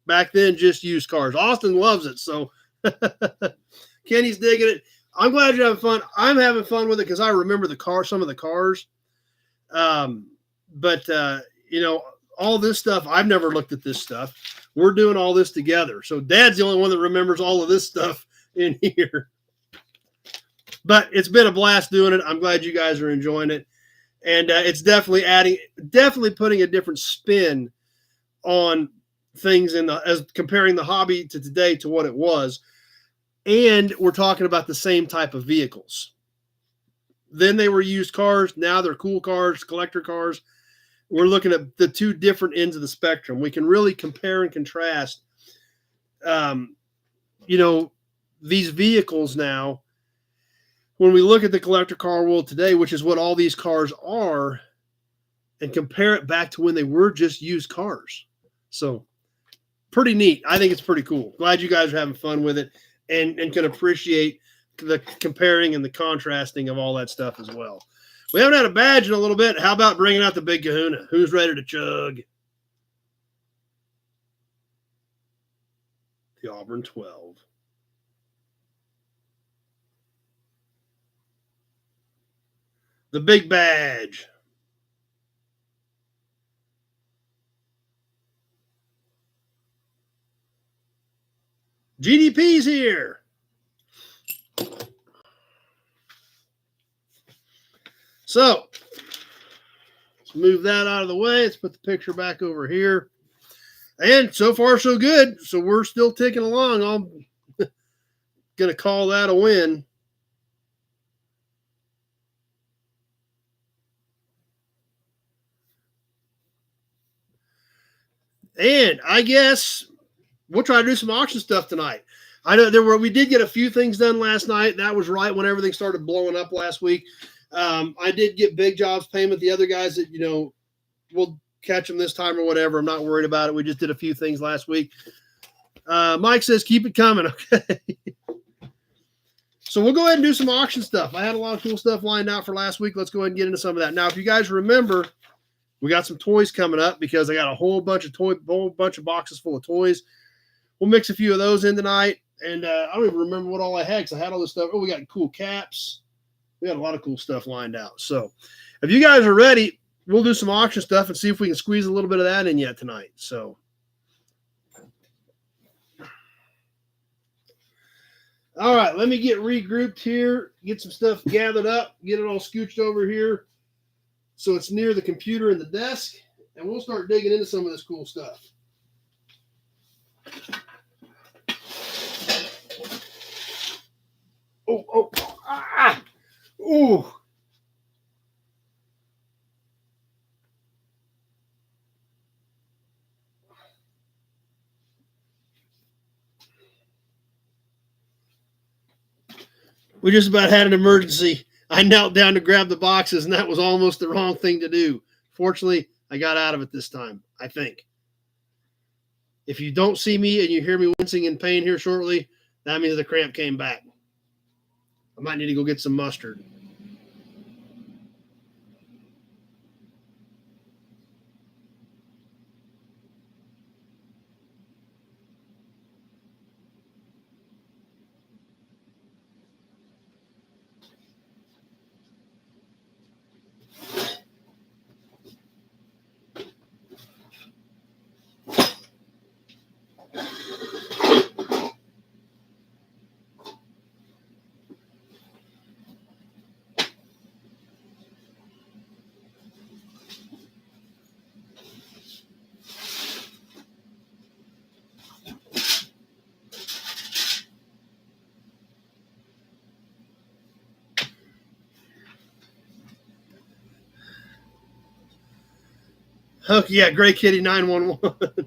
Speaker 1: back then, just used cars. Austin loves it, so Kenny's digging it. I'm glad you're having fun. I'm having fun with it because I remember the car, some of the cars. You know, all this stuff, I've never looked at this stuff. We're doing all this together. So Dad's the only one that remembers all of this stuff in here. But it's been a blast doing it. I'm glad you guys are enjoying it. And it's definitely putting a different spin on things as comparing the hobby to today to what it was. And we're talking about the same type of vehicles. Then they were used cars. Now they're cool cars, collector cars. We're looking at the two different ends of the spectrum. We can really compare and contrast, you know, these vehicles now. When we look at the collector car world today, which is what all these cars are, and compare it back to when they were just used cars. So pretty neat. I think it's pretty cool. Glad you guys are having fun with it and can appreciate the comparing and the contrasting of all that stuff as well. We haven't had a badge in a little bit. How about bringing out the big kahuna? Who's ready to chug? The Auburn 12. The big badge. GDP's here. So let's move that out of the way. Let's put the picture back over here. And so far, so good. So we're still ticking along. I'm going to call that a win. And I guess we'll try to do some auction stuff tonight. I know we did get a few things done last night. That was right when everything started blowing up last week. I did get big jobs payment. The other guys that, you know, we'll catch them this time or whatever. I'm not worried about it. We just did a few things last week. Mike says, keep it coming. Okay. So we'll go ahead and do some auction stuff. I had a lot of cool stuff lined out for last week. Let's go ahead and get into some of that. Now, if you guys remember, we got some toys coming up because I got a whole bunch of boxes full of toys. We'll mix a few of those in tonight. And I don't even remember what all I had because I had all this stuff. Oh, we got cool caps. We got a lot of cool stuff lined out. So if you guys are ready, we'll do some auction stuff and see if we can squeeze a little bit of that in yet tonight. So, all right, let me get regrouped here, get some stuff gathered up, get it all scooched over here so it's near the computer and the desk, and we'll start digging into some of this cool stuff. Ooh. We just about had an emergency. I knelt down to grab the boxes, and that was almost the wrong thing to do. Fortunately, I got out of it this time, I think. If you don't see me and you hear me wincing in pain here shortly, that means the cramp came back. I might need to go get some mustard. Okay, yeah, Gray Kitty 911.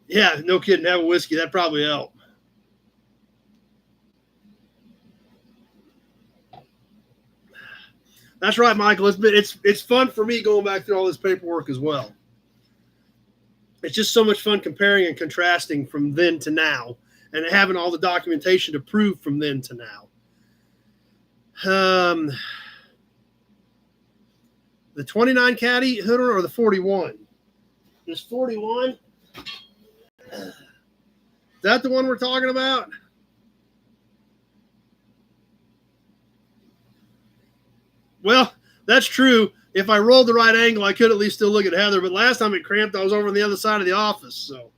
Speaker 1: Yeah, no kidding. Have a whiskey. That'd probably help. That's right, Michael. It's fun for me going back through all this paperwork as well. It's just so much fun comparing and contrasting from then to now, and having all the documentation to prove from then to now. The 29 caddy hooder or the 41? This 41. Is that the one we're talking about? Well, that's true. If I rolled the right angle, I could at least still look at Heather. But last time it cramped, I was over on the other side of the office. So,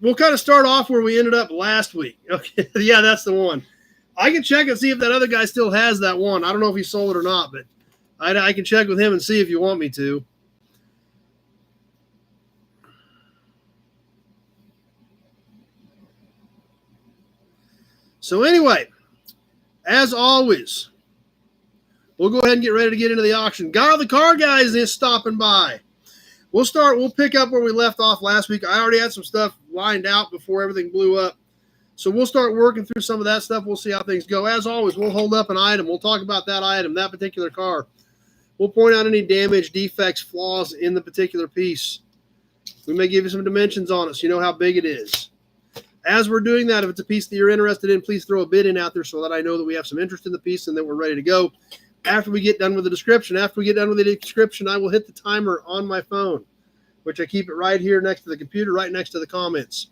Speaker 1: we'll kind of start off where we ended up last week. Okay, yeah, that's the one. I can check and see if that other guy still has that one. I don't know if he sold it or not, but I can check with him and see if you want me to. So anyway, as always, we'll go ahead and get ready to get into the auction. God, the car guys is stopping by. We'll pick up where we left off last week. I already had some stuff lined out before everything blew up. So we'll start working through some of that stuff. We'll see how things go. As always, we'll hold up an item. We'll talk about that item, that particular car. We'll point out any damage, defects, flaws in the particular piece. We may give you some dimensions on it so you know how big it is. As we're doing that, if it's a piece that you're interested in, please throw a bid in out there so that I know that we have some interest in the piece and that we're ready to go. After we get done with the description, I will hit the timer on my phone, which I keep it right here next to the computer, right next to the comments.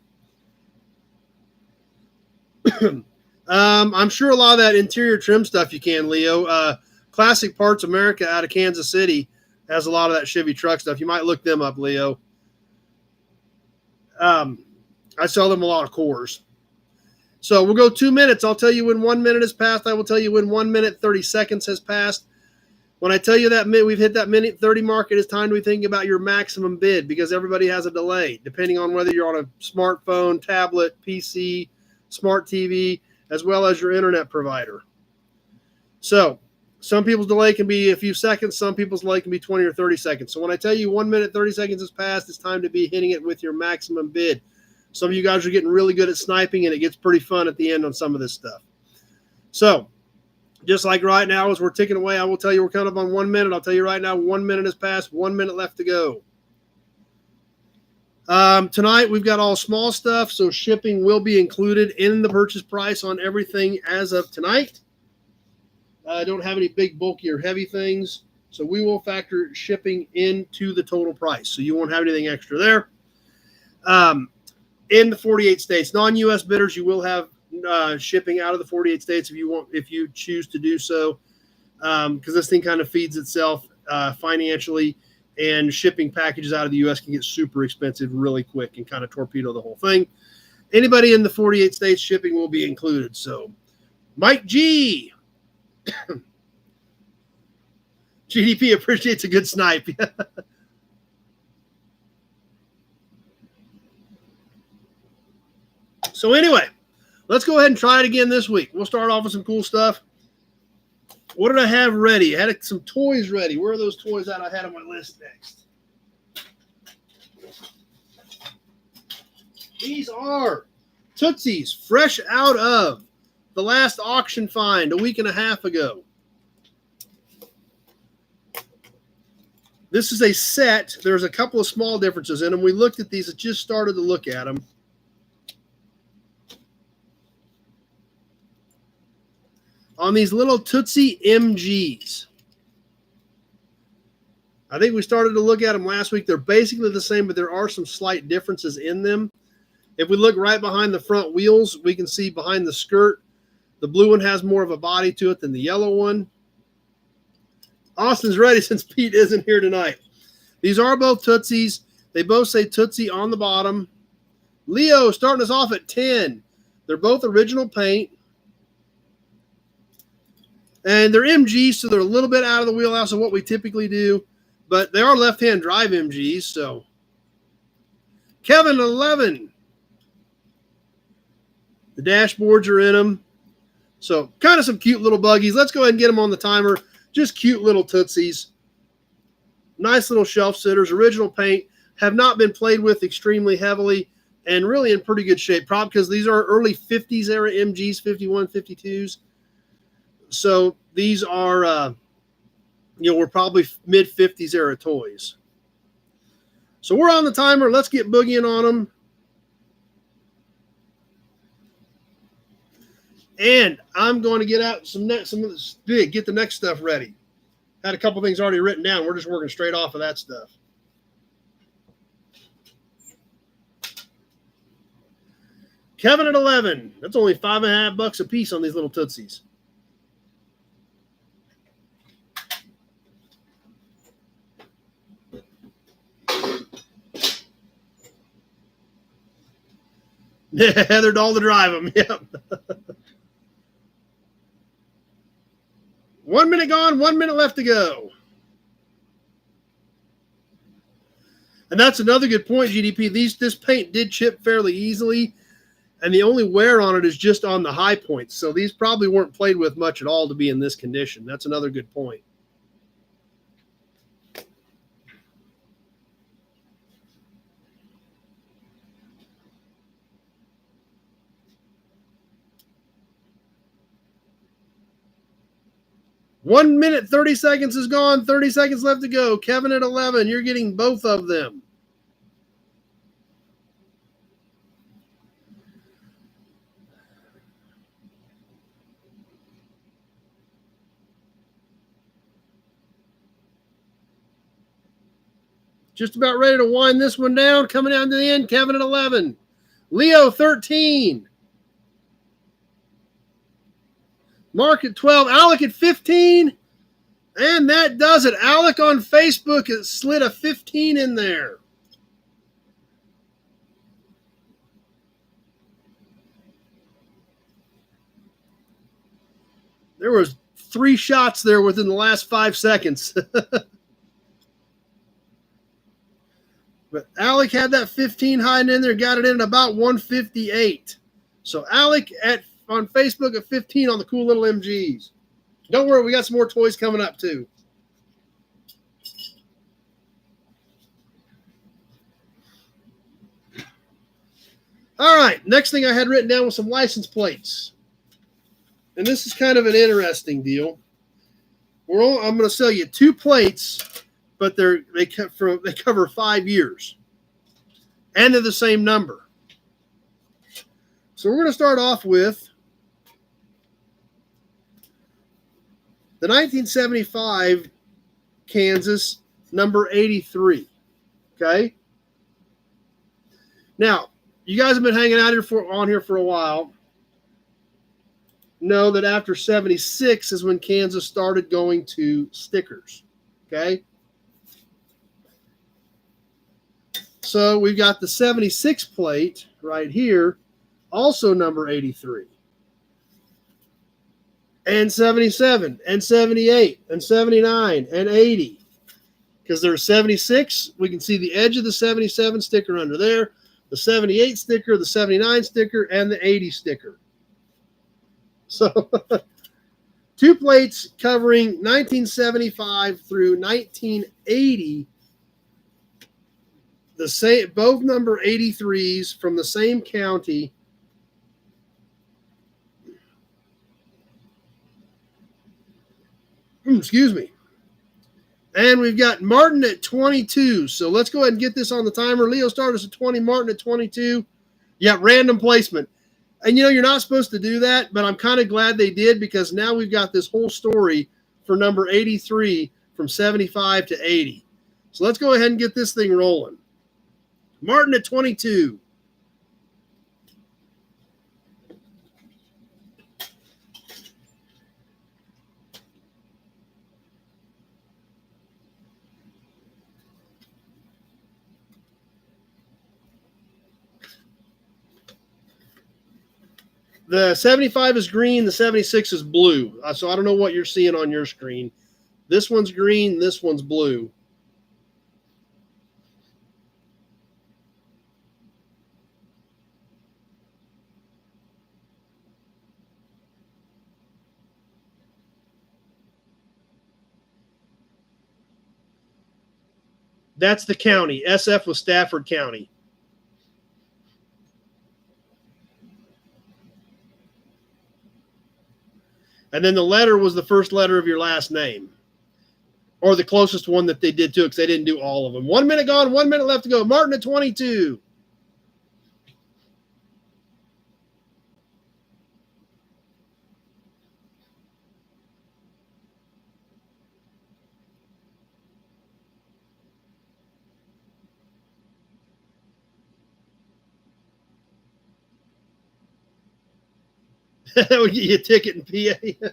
Speaker 1: I'm sure a lot of that interior trim stuff you can, Leo. Classic Parts America out of Kansas City has a lot of that Chevy truck stuff. You might look them up, Leo. I sell them a lot of cores. So we'll go 2 minutes. I'll tell you when 1 minute has passed. I will tell you when 1 minute, 30 seconds has passed. When I tell you that we've hit that minute 30 mark, it is time to be thinking about your maximum bid because everybody has a delay, depending on whether you're on a smartphone, tablet, PC, smart TV, as well as your internet provider. So some people's delay can be a few seconds. Some people's delay can be 20 or 30 seconds. So when I tell you 1 minute, 30 seconds has passed, it's time to be hitting it with your maximum bid. Some of you guys are getting really good at sniping, and it gets pretty fun at the end on some of this stuff. So just like right now, as we're ticking away, I will tell you we're coming up on 1 minute. I'll tell you right now, 1 minute has passed, 1 minute left to go. Tonight, we've got all small stuff, so shipping will be included in the purchase price on everything as of tonight. I don't have any big, bulky, or heavy things, so we will factor shipping into the total price, so you won't have anything extra there. In the 48 states, non-U.S. bidders, you will have shipping out of the 48 states if you choose to do so, because this thing kind of feeds itself financially, and shipping packages out of the U.S. can get super expensive really quick and kind of torpedo the whole thing. Anybody in the 48 states, shipping will be included. So, Mike G. GDP appreciates a good snipe. So anyway, let's go ahead and try it again this week. We'll start off with some cool stuff. What did I have ready? I had some toys ready. Where are those toys that I had on my list next? These are Tootsies, fresh out of the last auction find a week and a half ago. This is a set. There's a couple of small differences in them. We looked at these. I just started to look at them. On these little Tootsie MGs. I think we started to look at them last week. They're basically the same, but there are some slight differences in them. If we look right behind the front wheels, we can see behind the skirt, the blue one has more of a body to it than the yellow one. Austin's ready since Pete isn't here tonight. These are both Tootsies. They both say Tootsie on the bottom. Leo starting us off at 10. They're both original paint. And they're MGs, so they're a little bit out of the wheelhouse of what we typically do. But they are left-hand drive MGs, so. Kevin, 11. The dashboards are in them. So kind of some cute little buggies. Let's go ahead and get them on the timer. Just cute little Tootsies. Nice little shelf sitters. Original paint. Have not been played with extremely heavily and really in pretty good shape. Probably because these are early 50s era MGs, 51, 52s. So these are, we're probably mid 50s era toys. So we're on the timer. Let's get boogieing on them. And I'm going to get out get the next stuff ready. Had a couple things already written down. We're just working straight off of that stuff. Kevin at 11. That's only $5.50 a piece on these little Tootsies. Yeah, they're all to drive them. Yep. 1 minute gone, 1 minute left to go. And that's another good point, GDP. This paint did chip fairly easily, and the only wear on it is just on the high points. So these probably weren't played with much at all to be in this condition. That's another good point. One minute, 30 seconds is gone. 30 seconds left to go. Kevin at 11. You're getting both of them. Just about ready to wind this one down. Coming down to the end. Kevin at 11. Leo, 13. Mark at 12. Alec at 15. And that does it. Alec on Facebook has slid a 15 in there. There was 3 shots there within the last 5 seconds. But Alec had that 15 hiding in there, got it in at about 158. So Alec on Facebook at 15 on the cool little MGs. Don't worry, we got some more toys coming up too. All right, next thing I had written down was some license plates. And this is kind of an interesting deal. I'm going to sell you 2 plates, but they cover 5 years. And they're the same number. So we're going to start off with the 1975 Kansas number 83. Okay? Now, you guys have been hanging out on here for a while. Know that after 76 is when Kansas started going to stickers. Okay? So we've got the 76 plate right here, also number 83. And 77, and 78, and 79, and 80. Because there's 76, we can see the edge of the 77 sticker under there, the 78 sticker, the 79 sticker, and the 80 sticker. So 2 plates covering 1975 through 1980. The same, both number 83s from the same county. Excuse me. And we've got Martin at 22. So let's go ahead and get this on the timer. Leo started us at 20, Martin at 22. Yeah, random placement. And you're not supposed to do that, but I'm kind of glad they did because now we've got this whole story for number 83 from 75 to 80. So let's go ahead and get this thing rolling. Martin at 22. The 75 is green. The 76 is blue. So I don't know what you're seeing on your screen. This one's green. This one's blue. That's the county. SF was Stafford County. And then the letter was the first letter of your last name. Or the closest one that they did to it, because they didn't do all of them. 1 minute gone, 1 minute left to go. Martin at 22. That would get you a ticket in PA.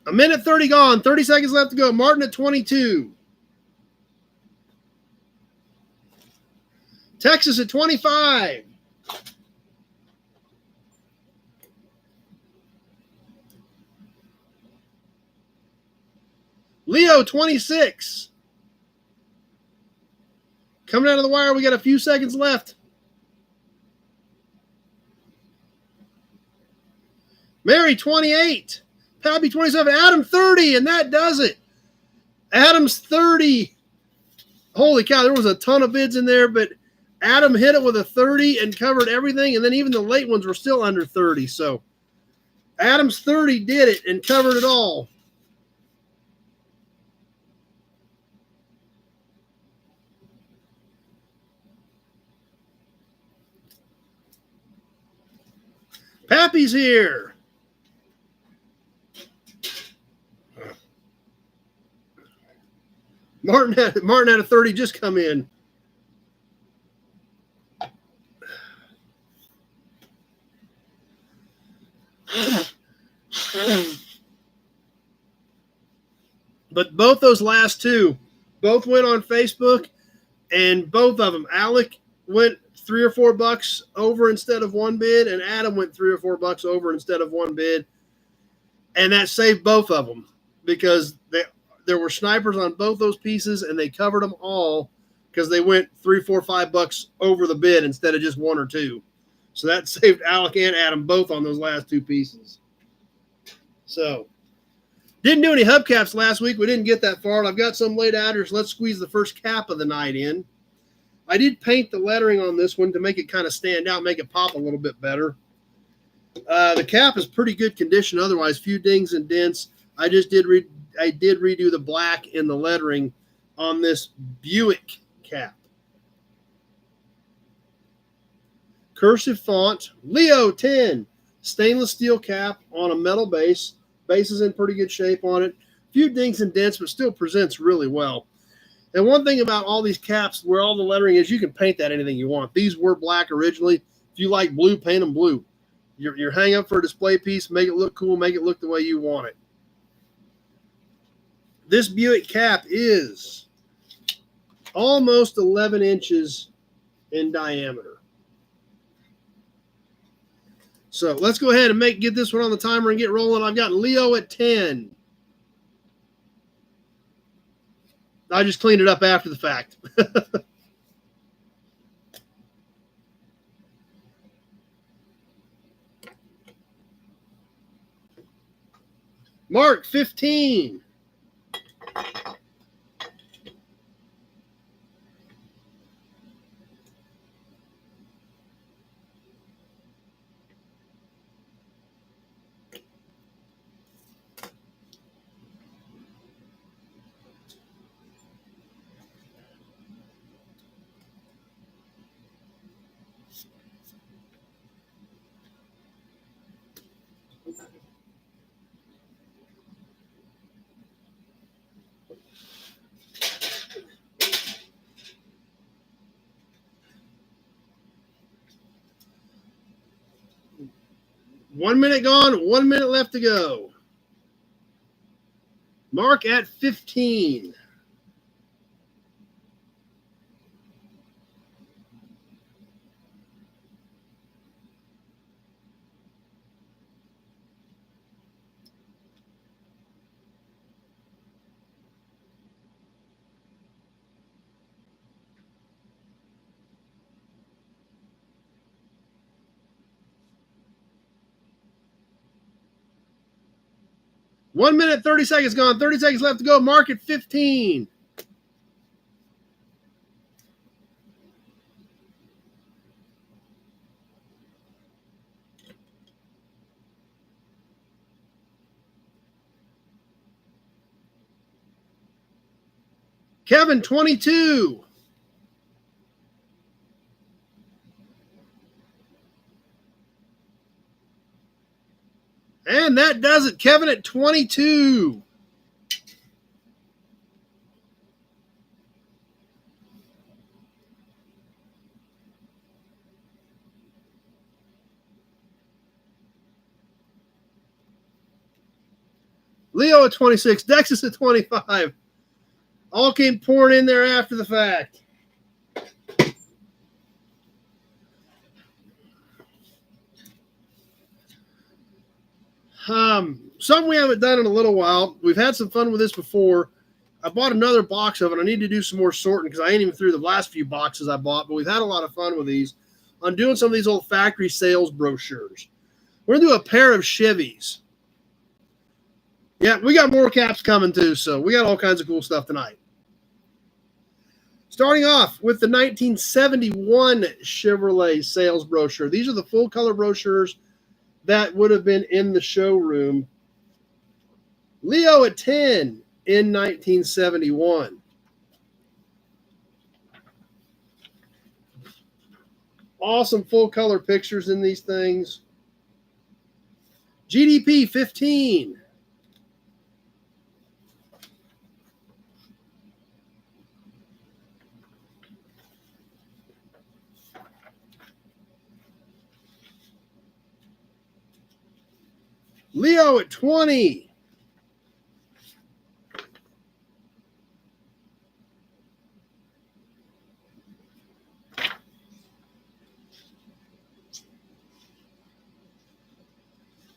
Speaker 1: A minute 30 gone. 30 seconds left to go. Martin at 22. Texas at 25. Leo, 26. Coming out of the wire, we got a few seconds left. Mary, 28. Pappy, 27. Adam, 30, and that does it. Adam's 30. Holy cow, there was a ton of bids in there, but Adam hit it with a 30 and covered everything, and then even the late ones were still under 30. So Adam's 30 did it and covered it all. Pappy's here. Martin had a 30 just come in. But both those last two, both went on Facebook, and both of them, Alec went $3 or $4 over instead of one bid, and Adam went $3 or $4 over instead of one bid, and that saved both of them because there were snipers on both those pieces, and they covered them all because they went $3, $4, $5 over the bid instead of just one or two. So that saved Alec and Adam both on those last two pieces. So didn't do any hubcaps last week. We didn't get that far. I've got some laid out here, so let's squeeze the first cap of the night in. I did paint the lettering on this one to make it kind of stand out, make it pop a little bit better. The cap is pretty good condition. Otherwise, few dings and dents. I did redo the black in the lettering on this Buick cap. Cursive font, Leo 10, stainless steel cap on a metal base. Base is in pretty good shape on it. Few dings and dents, but still presents really well. And one thing about all these caps, where all the lettering is, you can paint that anything you want. These were black originally. If you like blue, paint them blue. Your hang up for a display piece, make it look cool, make it look the way you want it. This Buick cap is almost 11 inches in diameter. So let's go ahead and get this one on the timer and get rolling. I've got Leo at 10. I just cleaned it up after the fact. Mark, 15. One minute gone, 1 minute left to go. Mark at 15. 1 minute, 30 seconds gone. 30 seconds left to go. Market 15. Kevin, 22. And that does it. Kevin at 22. Leo at 26. Dexus at 25. All came pouring in there after the fact. Something we haven't done in a little while. We've had some fun with this before. I bought another box of it. I need to do some more sorting because I ain't even through the last few boxes I bought, but we've had a lot of fun with these. I'm doing some of these old factory sales brochures. We're going to do a pair of Chevys. Yeah, we got more caps coming too, so we got all kinds of cool stuff tonight. Starting off with the 1971 Chevrolet sales brochure. These are the full color brochures that would have been in the showroom. Leo at 10 in 1971. Awesome full color pictures in these things. GDP 15. Leo at 20.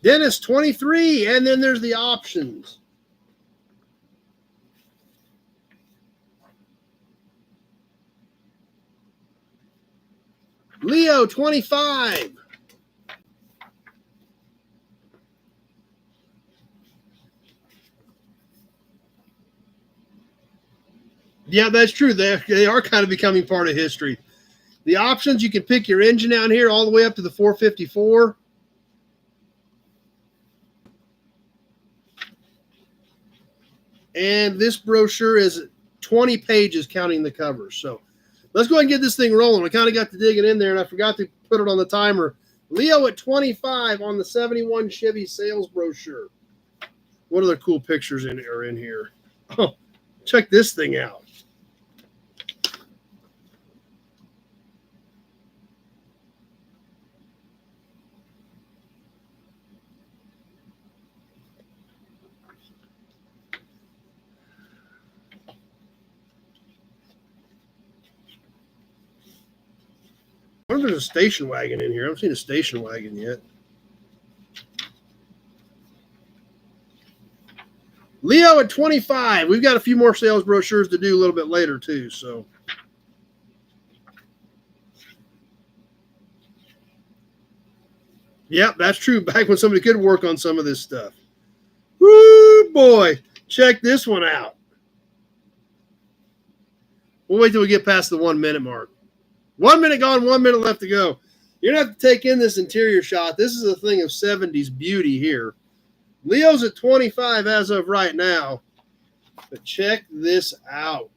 Speaker 1: Dennis 23, and then there's the options. Leo 25. Yeah, that's true. They are kind of becoming part of history. The options, you can pick your engine down here all the way up to the 454. And this brochure is 20 pages counting the covers. So let's go ahead and get this thing rolling. We kind of got to dig it in there, and I forgot to put it on the timer. Leo at 25 on the 71 Chevy sales brochure. What other cool pictures are in here? Oh, check this thing out. I wonder if there's a station wagon in here. I haven't seen a station wagon yet. Leo at 25. We've got a few more sales brochures to do a little bit later, too. So, yep, that's true. Back when somebody could work on some of this stuff. Woo, boy. Check this one out. We'll wait till we get past the 1 minute mark. 1 minute gone, 1 minute left to go. You're going to have to take in this interior shot. This is a thing of 70s beauty here. Leo's at 25 as of right now. But check this out.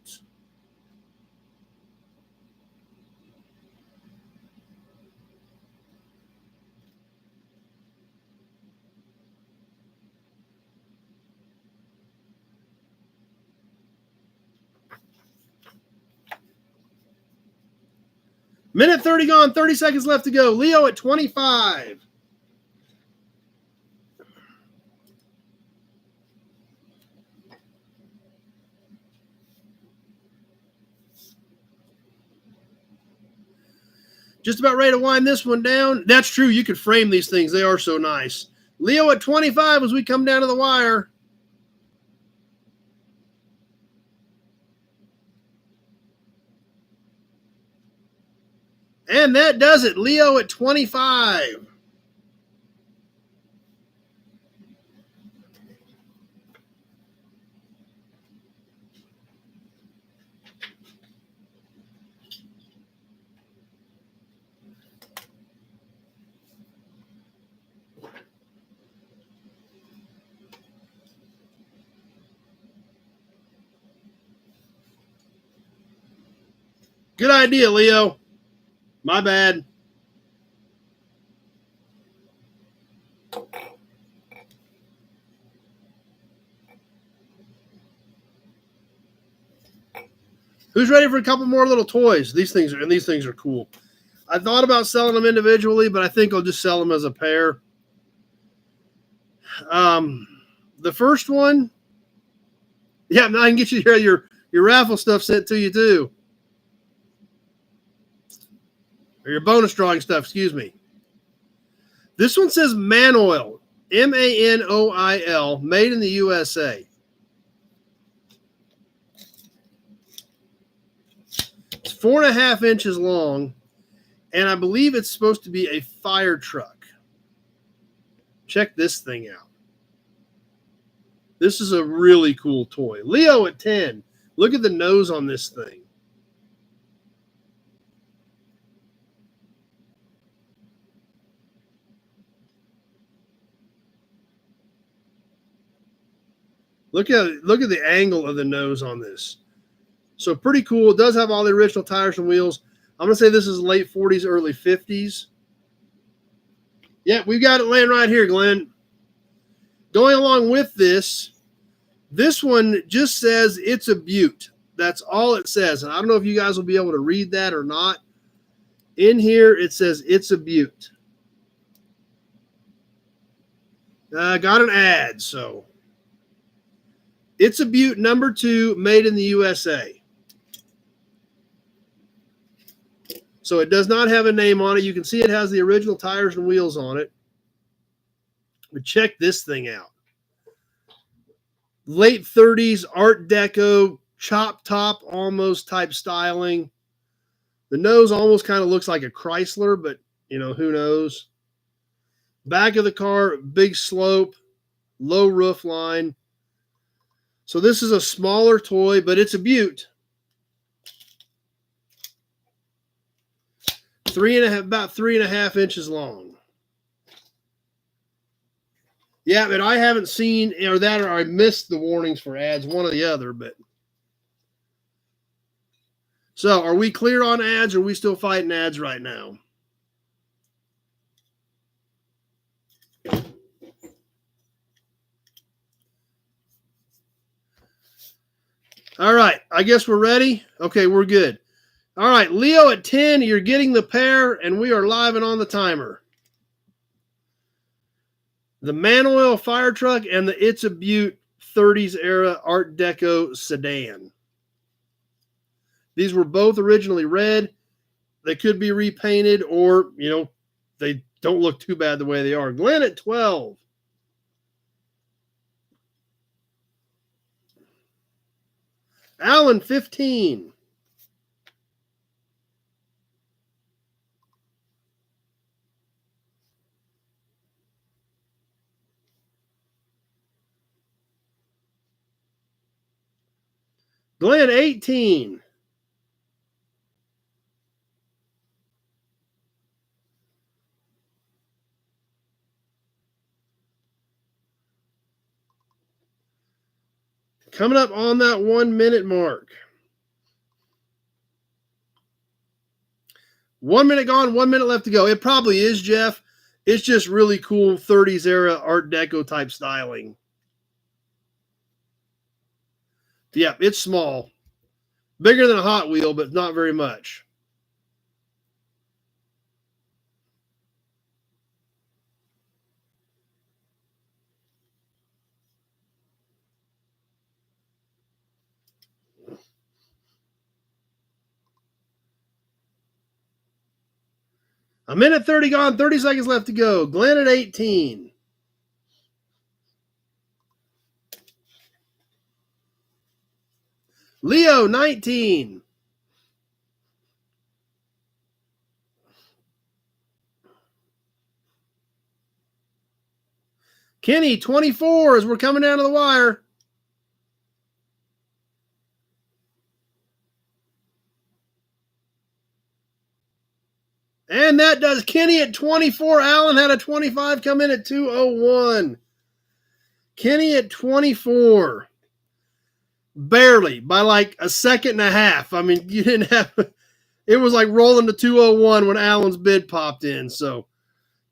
Speaker 1: Minute 30 gone, 30 seconds left to go. Leo at 25. Just about ready to wind this one down. That's true. You could frame these things. They are so nice. Leo at 25 as we come down to the wire. And that does it. Leo at 25. Good idea, Leo. My bad. Who's ready for a couple more little toys? These things are cool. I thought about selling them individually, but I think I'll just sell them as a pair. The first one, yeah, now I can get you your raffle stuff sent to you too, or your bonus drawing stuff. Excuse me. This one says Manoil, Manoil, made in the USA. It's 4.5 inches long, and I believe it's supposed to be a fire truck. Check this thing out. This is a really cool toy. Leo at 10. Look at the nose on this thing. Look at the angle of the nose on this. So pretty cool. It does have all the original tires and wheels. I'm going to say this is late 40s, early 50s. Yeah, we've got it laying right here, Glenn. Going along with this one just says it's a Butte. That's all it says. And I don't know if you guys will be able to read that or not. In here, it says it's a Butte. Got an ad, so. It's a Butte number 2, made in the USA. So it does not have a name on it. You can see it has the original tires and wheels on it. But check this thing out. Late 30s Art Deco, chop top almost type styling. The nose almost kind of looks like a Chrysler, but who knows. Back of the car, big slope, low roof line. So this is a smaller toy, but it's a Butte. About 3.5 inches long. Yeah, but I haven't seen or I missed the warnings for ads, one or the other. But so, are we clear on ads? Or are we still fighting ads right now? All right, I guess we're ready. Okay, we're good. All right, Leo at 10, you're getting the pair, and we are live and on the timer. The Manoil fire truck and the It's a Butte 30s era Art Deco sedan. These were both originally red. They could be repainted, or, they don't look too bad the way they are. Glenn at 12. Alan, 15. Glenn, 18. Coming up on that 1 minute mark. 1 minute gone, 1 minute left to go. It probably is, Jeff. It's just really cool 30s era Art Deco type styling. Yeah, it's small. Bigger than a Hot Wheel, but not very much. A minute 30 gone, 30 seconds left to go. Glenn at 18. Leo, 19. Kenny, 24 as we're coming down to the wire. And that does Kenny at 24. Alan had a 25 come in at 2:01. Kenny at 24. Barely, by like a second and a half. I mean, you didn't have It was like rolling to 201 when Alan's bid popped in. So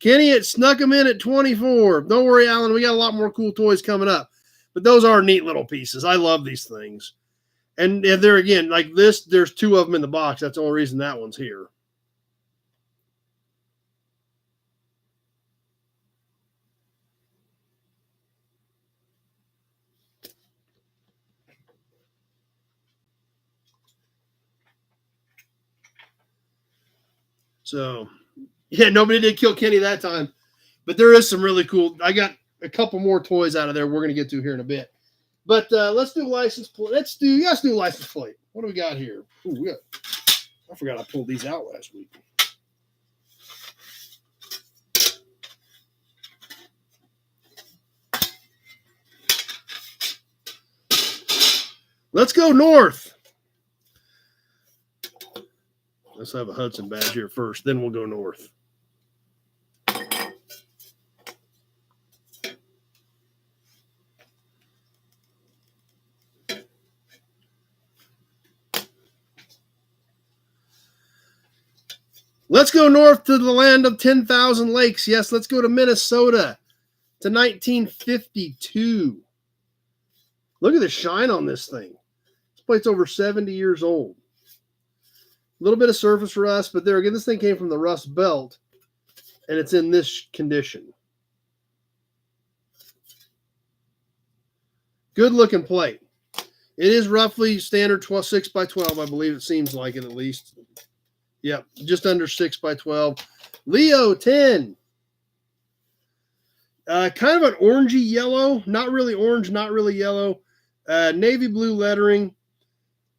Speaker 1: Kenny, it snuck him in at 24. Don't worry, Alan. We got a lot more cool toys coming up. But those are neat little pieces. I love these things. And they're, again, like this, there's two of them in the box. That's the only reason that one's here. So, yeah, nobody did kill Kenny that time. But there is some really cool. I got a couple more toys out of there we're going to get to here in a bit. But let's do license plate. Let's do license plate. What do we got here? Ooh, I forgot I pulled these out last week. Let's go north. Let's have a Hudson badge here first, then we'll go north. Let's go north to the land of 10,000 lakes. Yes, let's go to Minnesota to 1952. Look at the shine on this thing. This plate's over 70 years old. A little bit of surface rust, but there again, this thing came from the Rust Belt, and it's in this condition. Good looking plate. It is roughly standard 6 by 12, I believe. It seems like it at least. Yep, just under 6 by 12. Leo 10. Kind of an orangey yellow. Not really orange, not really yellow. Navy blue lettering.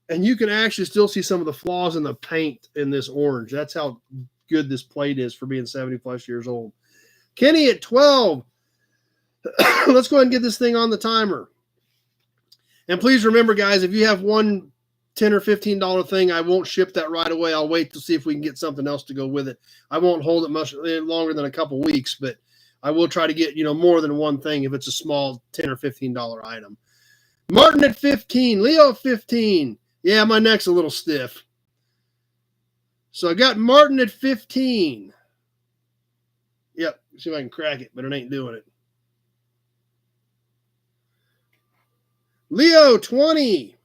Speaker 1: And you can actually still see some of the flaws in the paint in this orange. That's how good this plate is for being 70-plus years old. Kenny at 12. Let's go ahead and get this thing on the timer. And please remember, guys, if you have one $10 or $15 thing, I won't ship that right away. I'll wait to see if we can get something else to go with it. I won't hold it much longer than a couple weeks, but I will try to get, more than one thing if it's a small $10 or $15 item. Martin at 15. Leo at 15. Yeah, my neck's a little stiff. So I got Martin at 15. Yep, see if I can crack it, but it ain't doing it. Leo 20.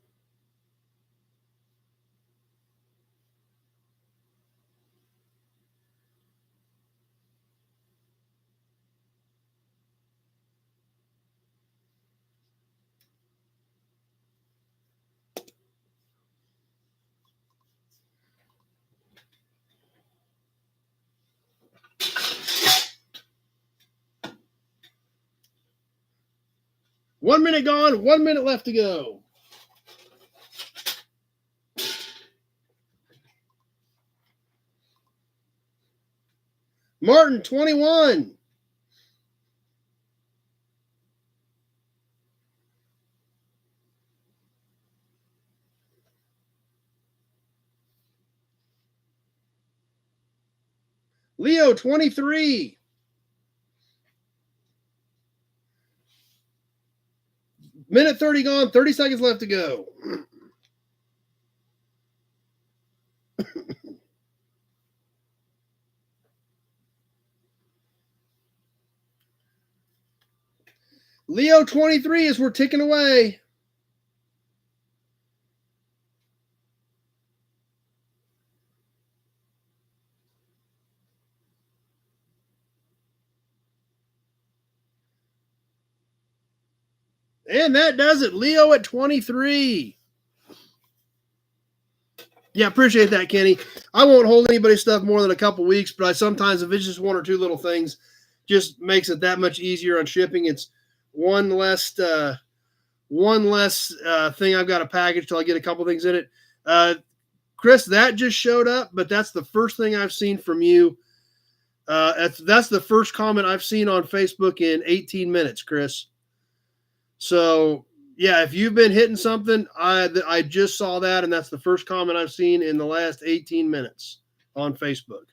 Speaker 1: One minute gone, 1 minute left to go. Martin, 21. Leo, 23. Minute 30 gone, 30 seconds left to go. Leo 23 as we're ticking away. And that does it. Leo at 23. Yeah, appreciate that, Kenny. I won't hold anybody's stuff more than a couple weeks, but sometimes if it's just one or two little things, just makes it that much easier on shipping. It's one less thing I've got to package till I get a couple things in it. Chris, that just showed up, but that's the first thing I've seen from you. That's the first comment I've seen on Facebook in 18 minutes, Chris. So, yeah, if you've been hitting something, I just saw that, and that's the first comment I've seen in the last 18 minutes on Facebook.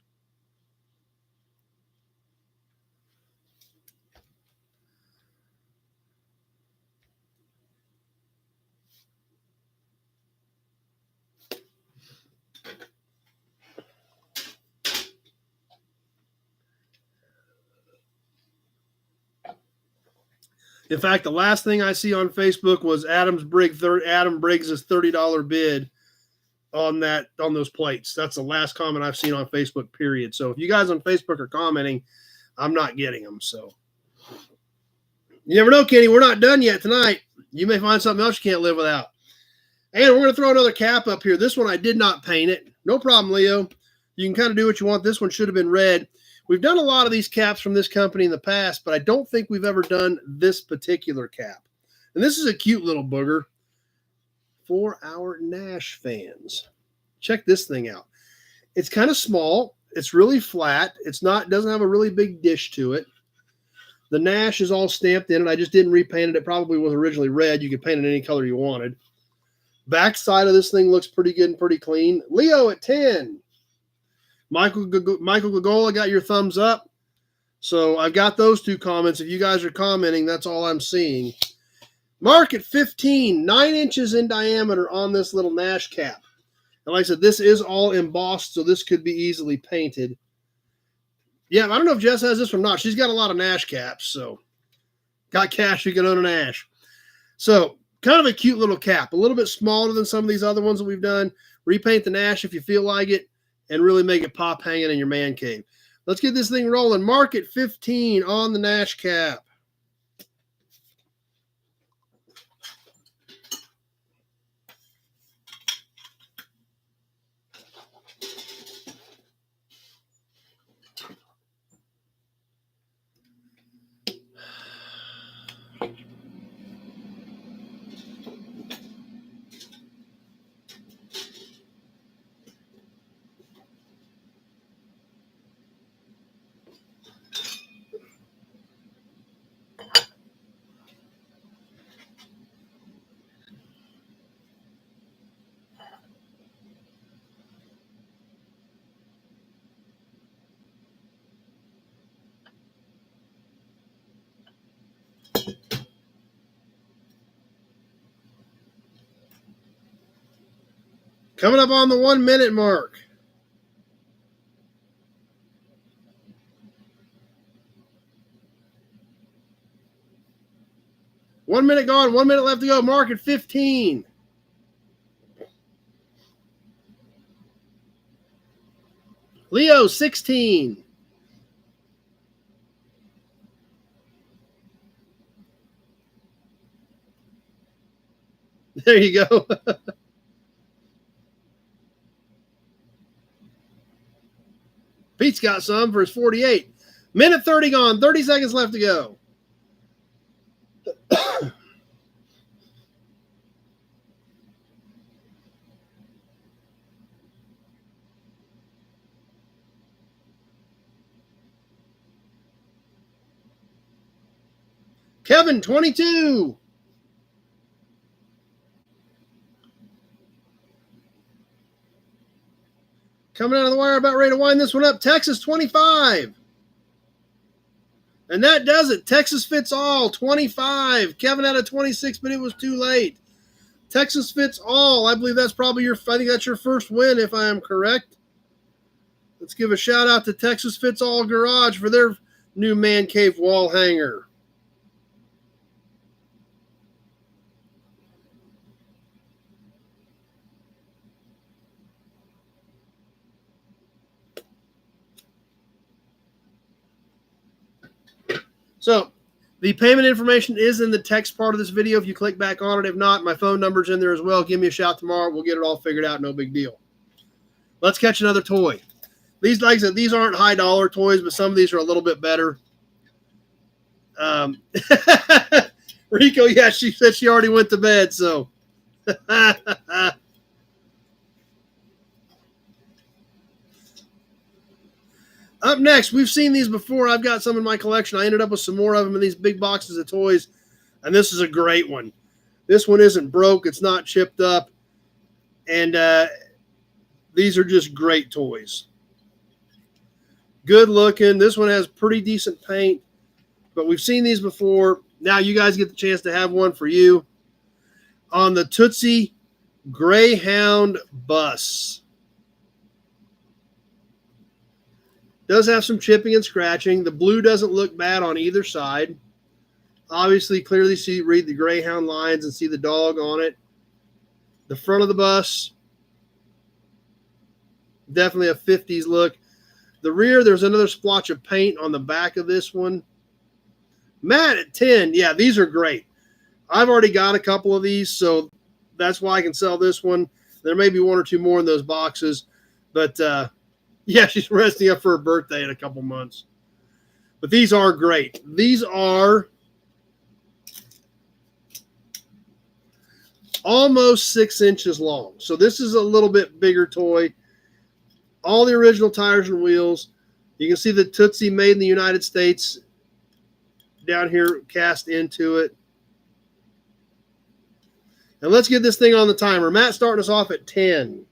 Speaker 1: In fact, the last thing I see on Facebook was Adam Briggs' $30 bid on those plates. That's the last comment I've seen on Facebook, period. So if you guys on Facebook are commenting, I'm not getting them. So you never know, Kenny. We're not done yet tonight. You may find something else you can't live without. And we're going to throw another cap up here. This one I did not paint it. No problem, Leo. You can kind of do what you want. This one should have been red. We've done a lot of these caps from this company in the past, but I don't think we've ever done this particular cap. And this is a cute little booger for our Nash fans. Check this thing out. It's kind of small. It's really flat. Doesn't have a really big dish to it. The Nash is all stamped in it. I just didn't repaint it. It probably was originally red. You could paint it any color you wanted. Back side of this thing looks pretty good and pretty clean. Leo at 10. Michael Gagola got your thumbs up. So I've got those two comments. If you guys are commenting, that's all I'm seeing. Mark at 15, 9 inches in diameter on this little Nash cap. And like I said, this is all embossed, so this could be easily painted. Yeah, I don't know if Jess has this one or not. She's got a lot of Nash caps, so got cash, you can own a Nash. So kind of a cute little cap, a little bit smaller than some of these other ones that we've done. Repaint the Nash if you feel like it, and really make it pop hanging in your man cave. Let's get this thing rolling. Mark at 15 on the Nash cap. Coming up on the 1 minute mark. One minute gone, 1 minute left to go. Mark at 15. Leo, 16. There you go. Pete's got some for his 48. Minute 30 gone, 30 seconds left to go. Kevin, 22. Coming out of the wire, about ready to wind this one up. Texas, 25. And that does it. Texas fits all, 25. Kevin had a 26, but it was too late. Texas fits all. I believe that's probably I think that's your first win, if I am correct. Let's give a shout out to Texas Fits All Garage for their new man cave wall hanger. So the payment information is in the text part of this video if you click back on it. If not, my phone number's in there as well. Give me a shout tomorrow. We'll get it all figured out. No big deal. Let's catch another toy. These, like I said, these aren't high dollar toys, but some of these are a little bit better. Rico, yeah, she said she already went to bed, so. Up next, we've seen these before. I've got some in my collection. I ended up with some more of them in these big boxes of toys, and this is a great one. This one isn't broke. It's not chipped up, and these are just great toys. Good looking. This one has pretty decent paint, but we've seen these before. Now you guys get the chance to have one for you on the Tootsie Greyhound bus. Does have some chipping and scratching. The blue doesn't look bad on either side. Obviously, clearly read the Greyhound lines and see the dog on it. The front of the bus, definitely a 50s look. The rear, there's another splotch of paint on the back of this one. Matt at 10, yeah, these are great. I've already got a couple of these, so that's why I can sell this one. There may be one or two more in those boxes, but yeah, she's resting up for her birthday in a couple months. But these are great. These are almost 6 inches long. So this is a little bit bigger toy. All the original tires and wheels. You can see the Tootsie made in the United States down here cast into it. And let's get this thing on the timer. Matt's starting us off at 10.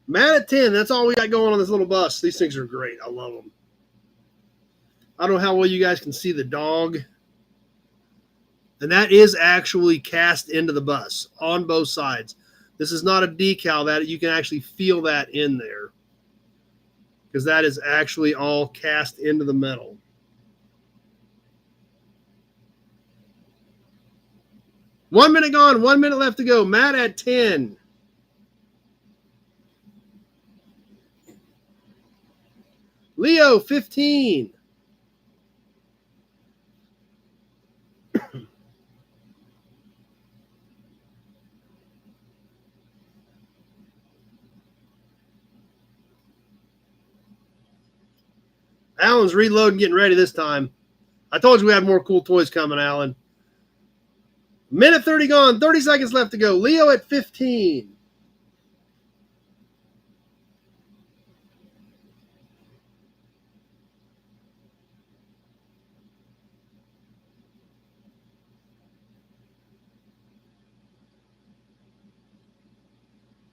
Speaker 1: Matt at 10. That's all we got going on this little bus. These things are great. I love them. I don't know how well you guys can see the dog. And that is actually cast into the bus on both sides. This is not a decal. That you can actually feel that in there, because that is actually all cast into the metal. One minute gone. 1 minute left to go. Matt at 10. Leo, 15. Alan's reloading, getting ready this time. I told you we had more cool toys coming, Alan. Minute 30 gone. 30 seconds left to go. Leo at 15.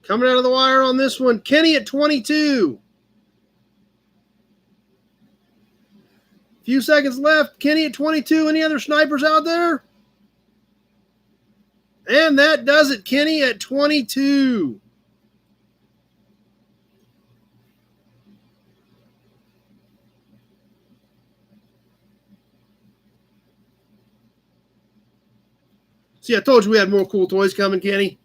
Speaker 1: Coming out of the wire on this one, Kenny at 22. Few seconds left. Kenny at 22. Any other snipers out there? And that does it. Kenny at 22. See, I told you we had more cool toys coming, Kenny.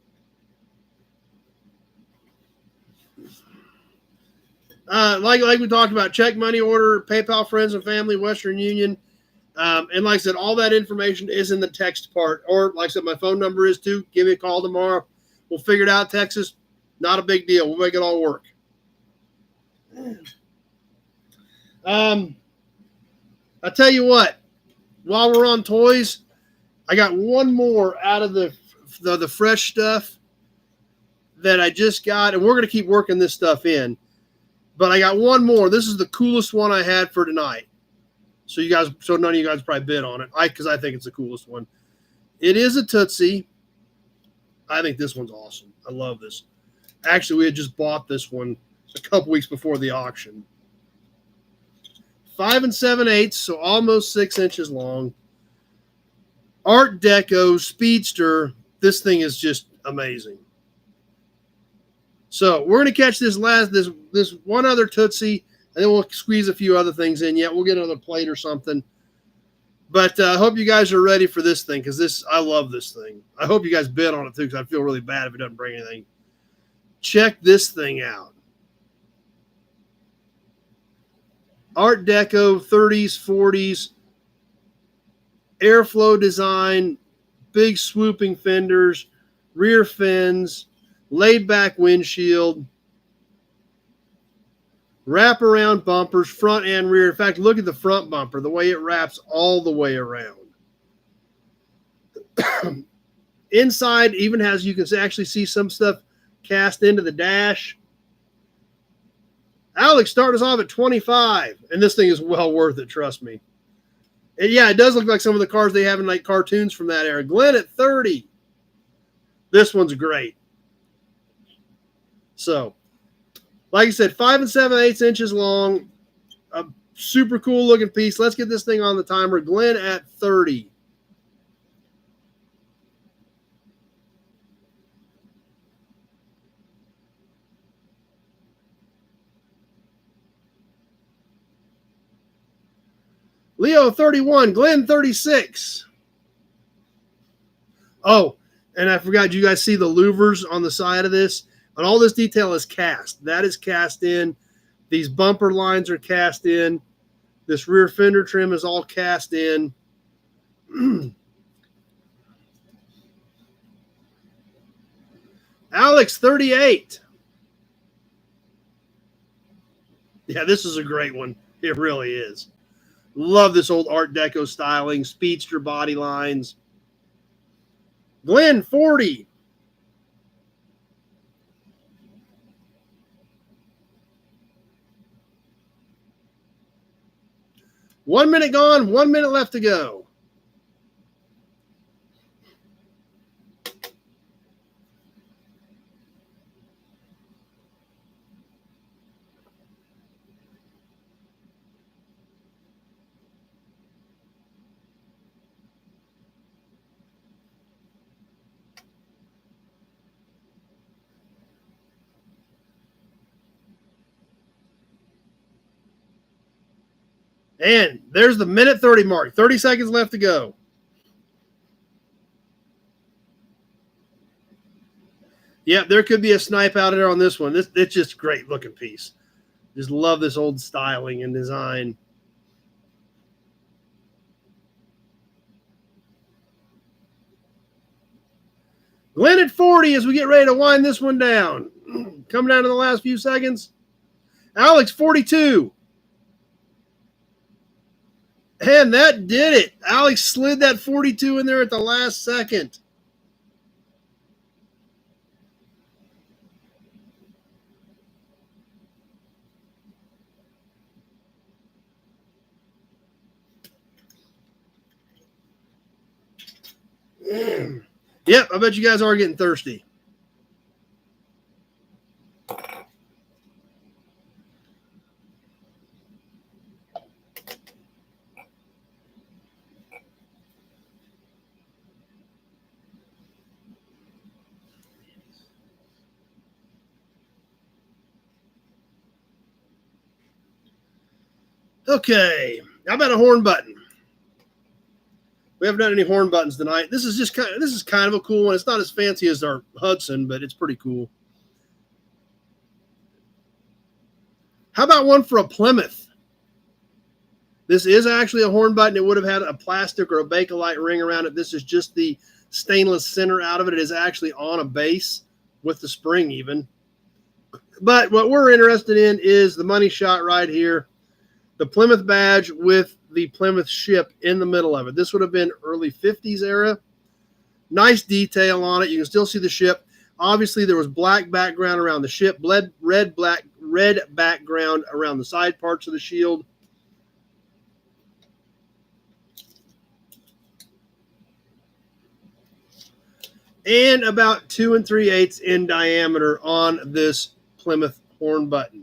Speaker 1: Like we talked about, check, money order, PayPal, friends and family, Western Union. And like I said, all that information is in the text part. Or like I said, my phone number is too. Give me a call tomorrow. We'll figure it out, Texas. Not a big deal. We'll make it all work. I tell you what, while we're on toys, I got one more out of the fresh stuff that I just got, and we're going to keep working this stuff in. But I got one more. This is the coolest one I had for tonight. So none of you guys probably bid on it. Because I think it's the coolest one. It is a Tootsie. I think this one's awesome. I love this. Actually, we had just bought this one a couple weeks before the auction. 5 7/8, so almost 6 inches long. Art Deco Speedster. This thing is just amazing. So we're going to catch this one other Tootsie, and then we'll squeeze a few other things in yet. We'll get another plate or something. But I hope you guys are ready for this thing, because I love this thing. I hope you guys bid on it too, because I feel really bad if it doesn't bring anything. Check this thing out. Art Deco, 30s, 40s, airflow design, big swooping fenders, rear fins, laid back windshield, wraparound bumpers, front and rear. In fact, look at the front bumper, the way it wraps all the way around. Inside even has, you can actually see some stuff cast into the dash. Alex started us off at 25, and this thing is well worth it, trust me. And yeah, it does look like some of the cars they have in like cartoons from that era. Glenn at 30. This one's great. So, like I said, 5 7/8 inches long. A super cool looking piece. Let's get this thing on the timer. Glenn at 30. Leo 31, Glenn 36. Oh, and I forgot, you guys see the louvers on the side of this? And all this detail is cast. That is cast in. These bumper lines are cast in. This rear fender trim is all cast in. Alex 38. Yeah, this is a great one. It really is. Love this old Art Deco styling, speedster body lines. Glenn, 40. One minute gone, 1 minute left to go. And there's the minute 30 mark. 30 seconds left to go. Yeah, there could be a snipe out there on this one. It's just a great looking piece. Just love this old styling and design. Glenn at 40 as we get ready to wind this one down. Coming down to the last few seconds. Alex, 42. And that did it. Alex slid that 42 in there at the last second. Yep, I bet you guys are getting thirsty. Okay, how about a horn button? We haven't done any horn buttons tonight. This is kind of a cool one. It's not as fancy as our Hudson, but it's pretty cool. How about one for a Plymouth? This is actually a horn button. It would have had a plastic or a Bakelite ring around it. This is just the stainless center out of it. It is actually on a base with the spring even. But what we're interested in is the money shot right here. The Plymouth badge with the Plymouth ship in the middle of it. This would have been early 50s era. Nice detail on it. You can still see the ship. Obviously, there was black background around the ship, red background around the side parts of the shield. And about 2 3/8 in diameter on this Plymouth horn button.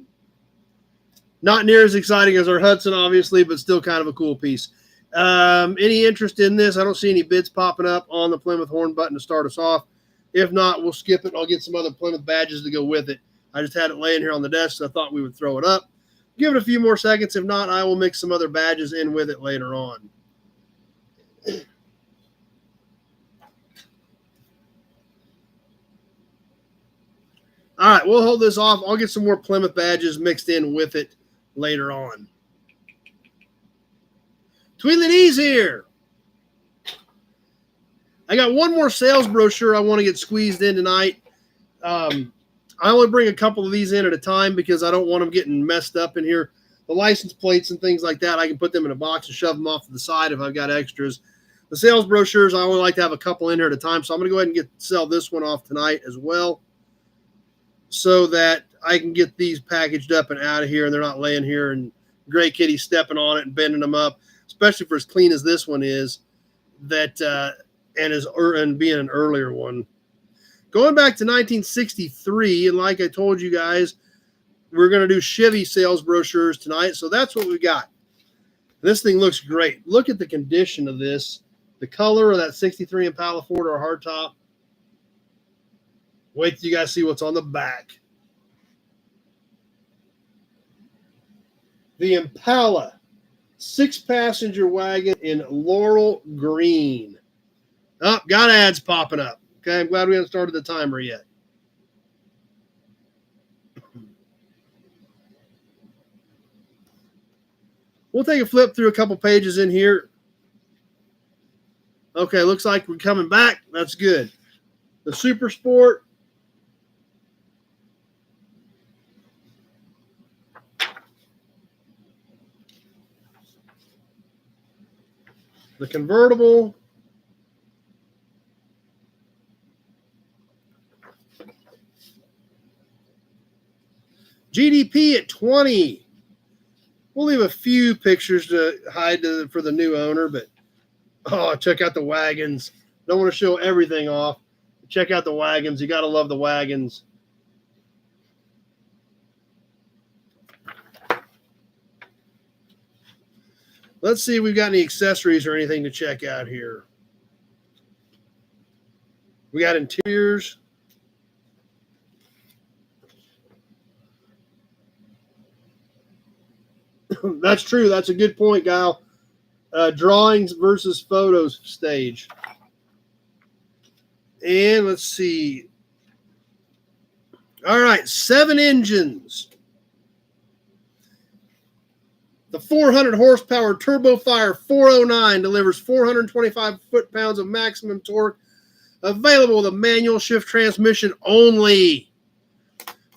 Speaker 1: Not near as exciting as our Hudson, obviously, but still kind of a cool piece. Any interest in this? I don't see any bids popping up on the Plymouth horn button to start us off. If not, we'll skip it. I'll get some other Plymouth badges to go with it. I just had it laying here on the desk, so I thought we would throw it up. Give it a few more seconds. If not, I will mix some other badges in with it later on. All right, we'll hold this off. I'll get some more Plymouth badges mixed in with it later on. Tweedledees here. I got one more sales brochure I want to get squeezed in tonight. I only bring a couple of these in at a time because I don't want them getting messed up in here. The license plates and things like that, I can put them in a box and shove them off to the side if I've got extras. The sales brochures, I only like to have a couple in here at a time, so I'm going to go ahead and sell this one off tonight as well, so that I can get these packaged up and out of here, and they're not laying here and Gray Kitty stepping on it and bending them up, especially for as clean as this one is, and being an earlier one. Going back to 1963, and like I told you guys, we're going to do Chevy sales brochures tonight, so that's what we got. This thing looks great. Look at the condition of this. The color of that 63 Impala 4-door hardtop. Wait till you guys see what's on the back. The Impala 6-passenger wagon in Laurel Green. Oh, got ads popping up. Okay, I'm glad we haven't started the timer yet. We'll take a flip through a couple pages in here. Okay, looks like we're coming back. That's good. The Super Sport. The convertible. GDP at 20. We'll leave a few pictures to hide for the new owner, but oh, check out the wagons. Don't want to show everything off. Check out the wagons. You got to love the wagons. Let's see if we've got any accessories or anything to check out here. We got interiors. That's true. That's a good point, Kyle. Drawings versus photos stage. And let's see. All right, 7 engines. The 400 horsepower TurboFire 409 delivers 425 foot-pounds of maximum torque, available with a manual shift transmission only.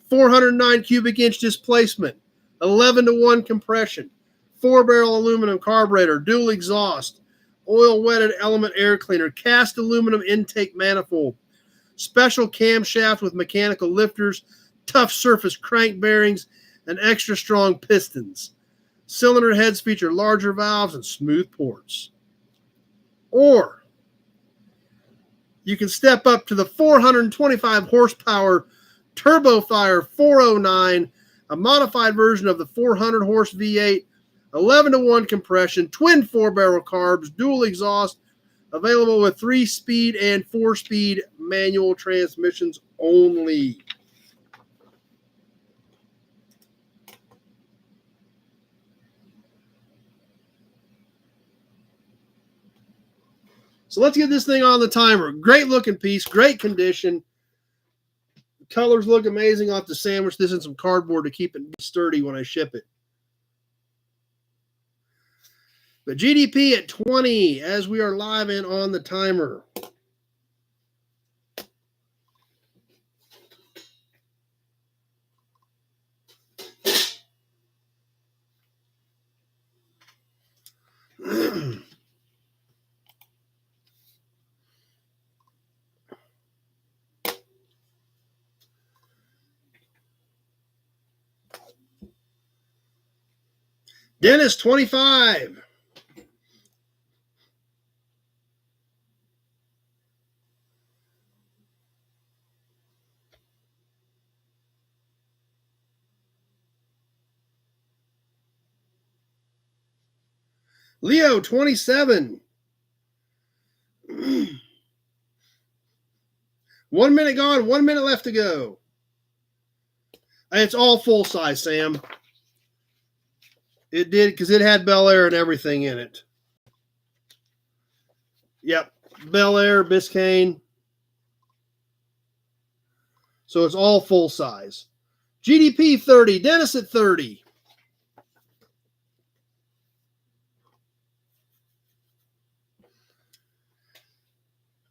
Speaker 1: 409 cubic inch displacement, 11-to-1 compression, 4-barrel aluminum carburetor, dual exhaust, oil-wetted element air cleaner, cast aluminum intake manifold, special camshaft with mechanical lifters, tough surface crank bearings, and extra strong pistons. Cylinder heads feature larger valves and smooth ports. Or you can step up to the 425 horsepower TurboFire 409, a modified version of the 400 horse V8, 11-to-1 compression, twin 4-barrel carbs, dual exhaust, available with 3-speed and 4-speed manual transmissions only. So let's get this thing on the timer. Great looking piece, great condition. The colors look amazing. I'll have to sandwich this in some cardboard to keep it sturdy when I ship it. But GDP at 20 as we are live in on the timer. Dennis, 25. Leo, 27. 1 minute gone, 1 minute left to go. It's all full size, Sam. It did, because it had Bel Air and everything in it. Yep. Bel Air, Biscayne. So it's all full size. GDP 30. Dennis at 30.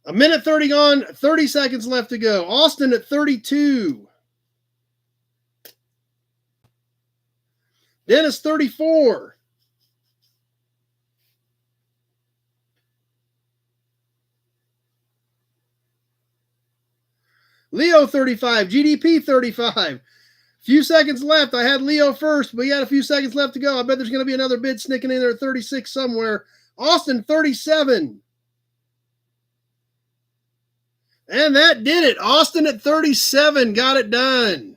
Speaker 1: A minute 30 gone, 30 seconds left to go. Austin at 32. Dennis, 34. Leo, 35. GDP, 35. Few seconds left. I had Leo first, but we got a few seconds left to go. I bet there's going to be another bid sneaking in there at 36 somewhere. Austin, 37. And that did it. Austin at 37 got it done.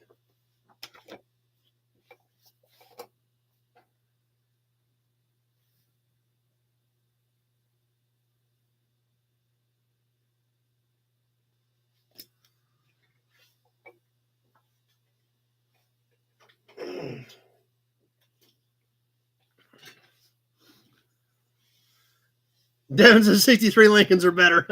Speaker 1: Devin says 63 Lincolns are better.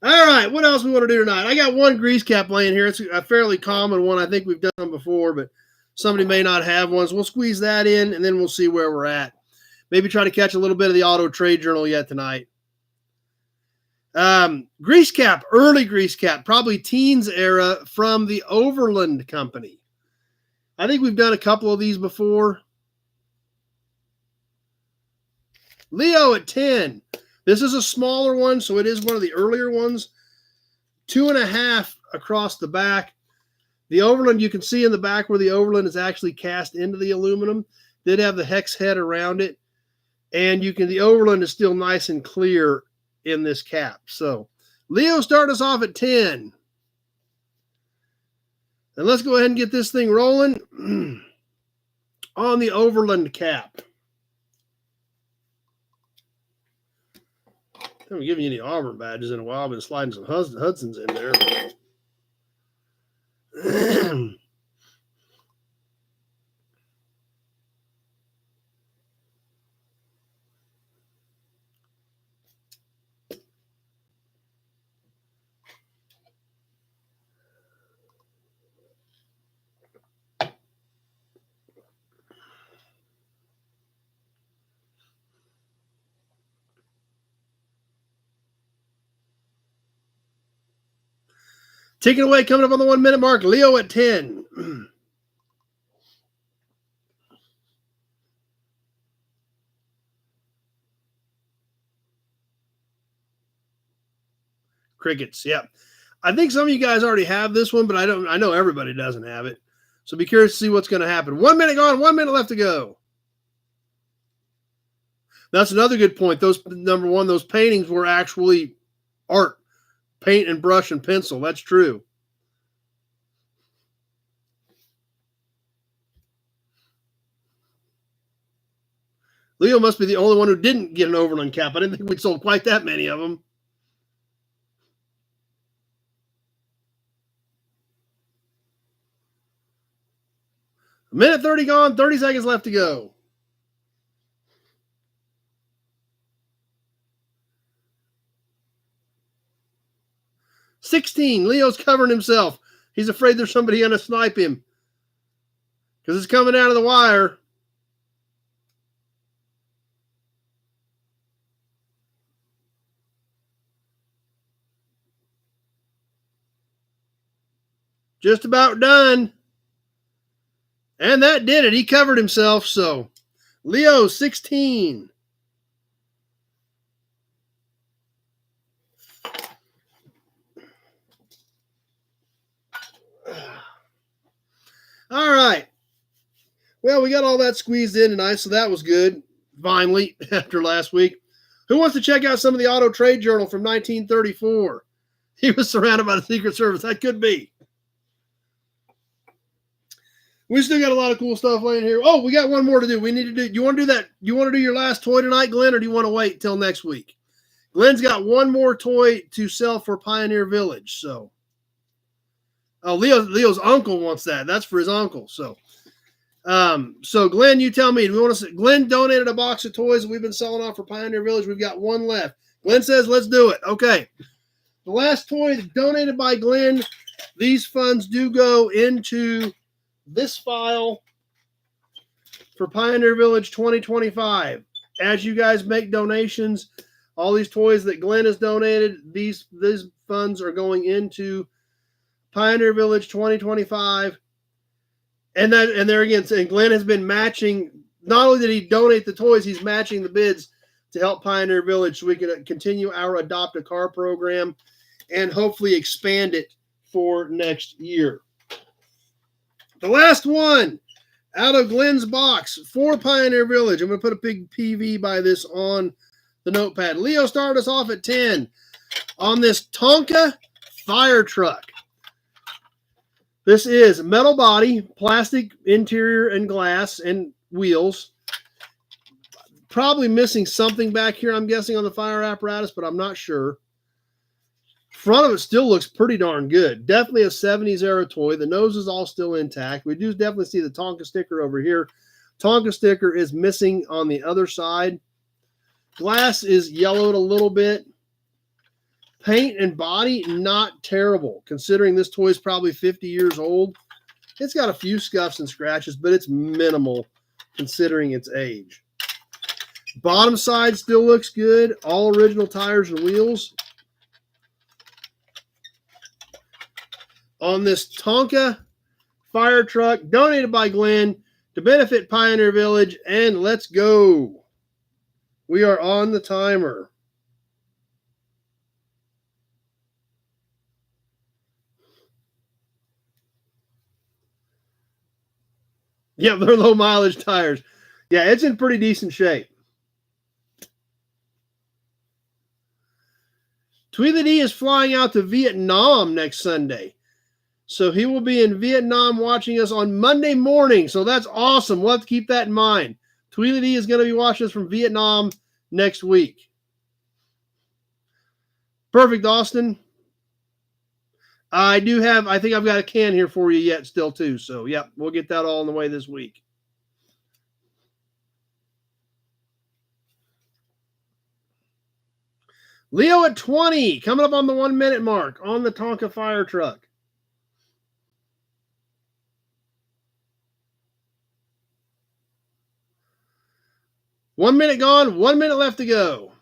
Speaker 1: All right, what else we want to do tonight? I got one grease cap laying here. It's a fairly common one. I think we've done before, but somebody may not have one. So we'll squeeze that in, and then we'll see where we're at. Maybe try to catch a little bit of the Auto Trade Journal yet tonight. Grease cap, early grease cap, probably teens era from the Overland Company. I think we've done a couple of these before. Leo at 10. This is a smaller one, so it is one of the earlier ones. 2.5 across the back. The Overland, you can see in the back where the Overland is actually cast into the aluminum. Did have the hex head around it. And the Overland is still nice and clear in this cap. So Leo started us off at 10. And let's go ahead and get this thing rolling on the Overland cap. I haven't given you any Auburn badges in a while. I've been sliding some Hudsons in there. Taking away, coming up on the 1 minute mark, Leo at 10. Crickets, yeah. I think some of you guys already have this one, but I know everybody doesn't have it. So be curious to see what's going to happen. 1 minute gone, 1 minute left to go. That's another good point. Number one, those paintings were actually art. Paint and brush and pencil. That's true. Leo must be the only one who didn't get an Overland cap. I didn't think we'd sold quite that many of them. A minute 30 gone, 30 seconds left to go. $16. Leo's covering himself. He's afraid there's somebody going to snipe him because it's coming out of the wire. Just about done. And that did it. He covered himself. So Leo, 16. All right. Well, we got all that squeezed in tonight, so that was good. Finally, after last week. Who wants to check out some of the Auto Trade Journal from 1934? He was surrounded by the Secret Service. That could be. We still got a lot of cool stuff laying here. Oh, we got one more to do. We need to do. You want to do that? You want to do your last toy tonight, Glenn, or do you want to wait till next week? Glenn's got one more toy to sell for Pioneer Village. So, oh, Leo's uncle wants that. That's for his uncle. So Glenn, you tell me. Do we want to? Glenn donated a box of toys that we've been selling off for Pioneer Village. We've got one left. Glenn says, "Let's do it." Okay. The last toy donated by Glenn. These funds do go into this file for Pioneer Village 2025. As you guys make donations, all these toys that Glenn has donated, these funds are going into Pioneer Village 2025. And there again, and Glenn has been matching. Not only did he donate the toys, he's matching the bids to help Pioneer Village so we can continue our Adopt a Car program and hopefully expand it for next year. The last one out of Glenn's box for Pioneer Village. I'm going to put a big PV by this on the notepad. Leo started us off at 10 on this Tonka fire truck. This is metal body, plastic interior and glass and wheels. Probably missing something back here, I'm guessing, on the fire apparatus, but I'm not sure. Front of it still looks pretty darn good. Definitely a 70s era toy. The nose is all still intact. We do definitely see the Tonka sticker over here. Tonka sticker is missing on the other side. Glass is yellowed a little bit. Paint and body, not terrible, considering this toy is probably 50 years old. It's got a few scuffs and scratches, but it's minimal considering its age. Bottom side still looks good. All original tires and wheels. On this Tonka fire truck, donated by Glenn to benefit Pioneer Village, and let's go. We are on the timer. Yeah, they're low mileage tires. Yeah, it's in pretty decent shape. Tweedledee is flying out to Vietnam next Sunday. So he will be in Vietnam watching us on Monday morning. So that's awesome. We'll have to keep that in mind. Tweedledee is going to be watching us from Vietnam next week. Perfect, Austin. I think I've got a can here for you yet still too. So, yeah, we'll get that all on the way this week. Leo at 20, coming up on the 1 minute mark on the Tonka fire truck. One minute gone, 1 minute left to go.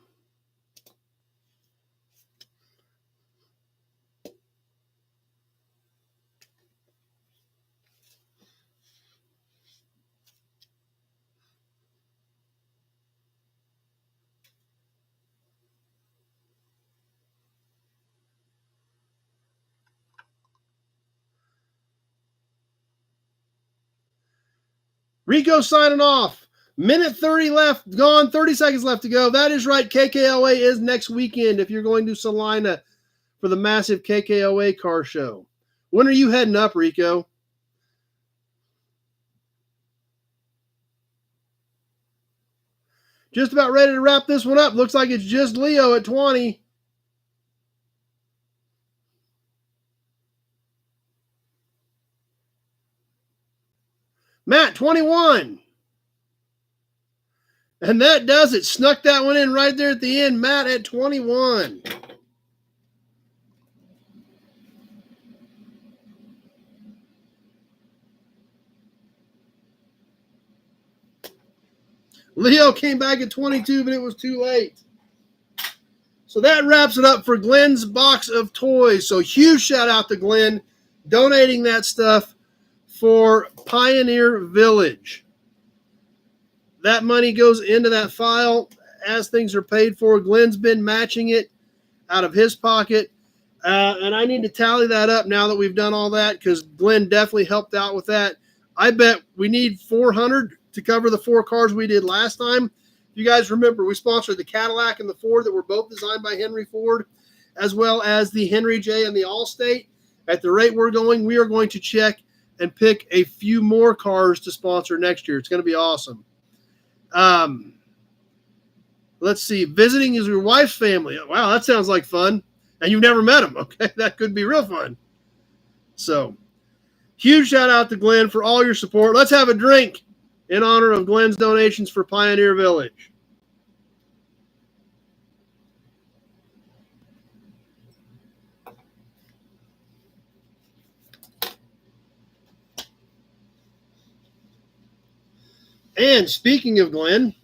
Speaker 1: Rico signing off. Minute 30 left, gone, 30 seconds left to go. That is right. KKOA is next weekend if you're going to Salina for the massive KKOA car show. When are you heading up, Rico? Just about ready to wrap this one up. Looks like it's just Leo at 20. Matt, 21. And that does it. Snuck that one in right there at the end. Matt at 21. Leo came back at 22, but it was too late. So that wraps it up for Glenn's box of toys. So huge shout out to Glenn donating that stuff for Pioneer Village. That money goes into that file as things are paid for. Glenn's been matching it out of his pocket. And I need to tally that up now that we've done all that because Glenn definitely helped out with that. I bet we need 400 to cover the 4 cars we did last time. If you guys remember, we sponsored the Cadillac and the Ford that were both designed by Henry Ford, as well as the Henry J and the Allstate. At the rate we're going, we are going to check and pick a few more cars to sponsor next year. It's going to be awesome. Let's see. Visiting is your wife's family. Wow, that sounds like fun. And you've never met them. Okay, that could be real fun. So, huge shout out to Glenn for all your support. Let's have a drink in honor of Glenn's donations for Pioneer Village. And speaking of Glenn,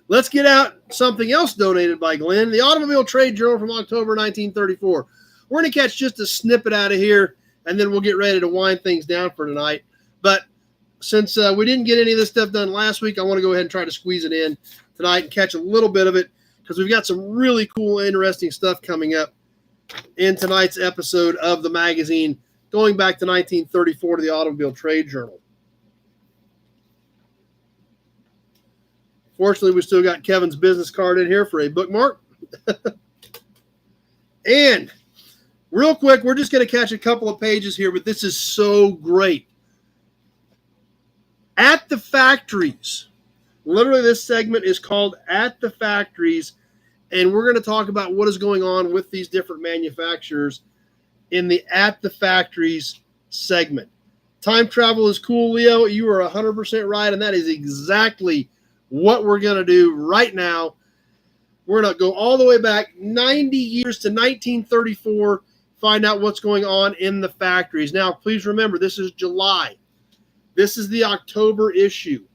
Speaker 1: let's get out something else donated by Glenn, the Automobile Trade Journal from October 1934. We're going to catch just a snippet out of here, and then we'll get ready to wind things down for tonight. But since we didn't get any of this stuff done last week, I want to go ahead and try to squeeze it in tonight and catch a little bit of it because we've got some really cool, interesting stuff coming up in tonight's episode of the magazine going back to 1934 to the Automobile Trade Journal. Fortunately, we still got Kevin's business card in here for a bookmark. And real quick, we're just going to catch a couple of pages here, but this is so great. At the factories. Literally, this segment is called At the Factories, and we're going to talk about what is going on with these different manufacturers in the At the Factories segment. Time travel is cool, Leo. You are 100% right, and that is exactly what we're going to do right now. We're going to go all the way back 90 years to 1934, find out what's going on in the factories. Now, please remember, this is July. This is the October issue.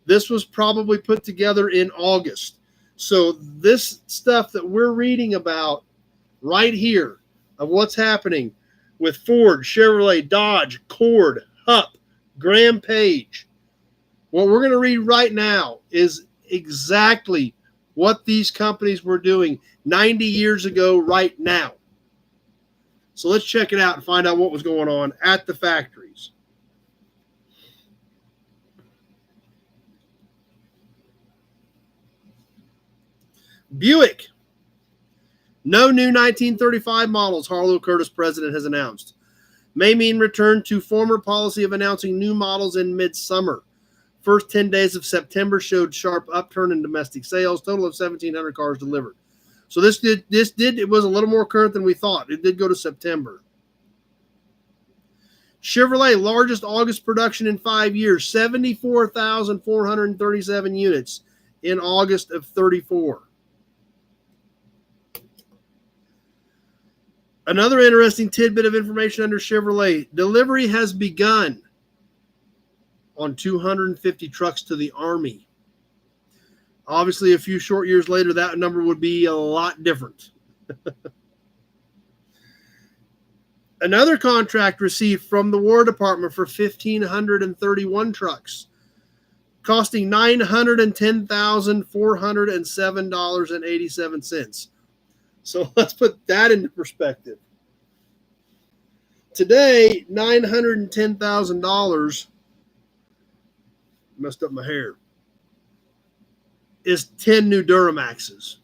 Speaker 1: This was probably put together in August. So this stuff that we're reading about right here of what's happening with Ford, Chevrolet, Dodge, Cord, Hupp, Graham Page, what we're going to read right now is exactly what these companies were doing 90 years ago right now. So let's check it out and find out what was going on at the factories. Buick. No new 1935 models, Harlow Curtis president has announced. May mean return to former policy of announcing new models in midsummer. First 10 days of September showed sharp upturn in domestic sales, total of 1,700 cars delivered. So it was a little more current than we thought. It did go to September. Chevrolet, largest August production in 5 years, 74,437 units in August of 34. Another interesting tidbit of information under Chevrolet, delivery has begun on 250 trucks to the Army. Obviously, a few short years later, that number would be a lot different. Another contract received from the War Department for 1,531 trucks, costing $910,407.87. So let's put that into perspective. Today, $910,000, messed up my hair, is 10 new Duramaxes.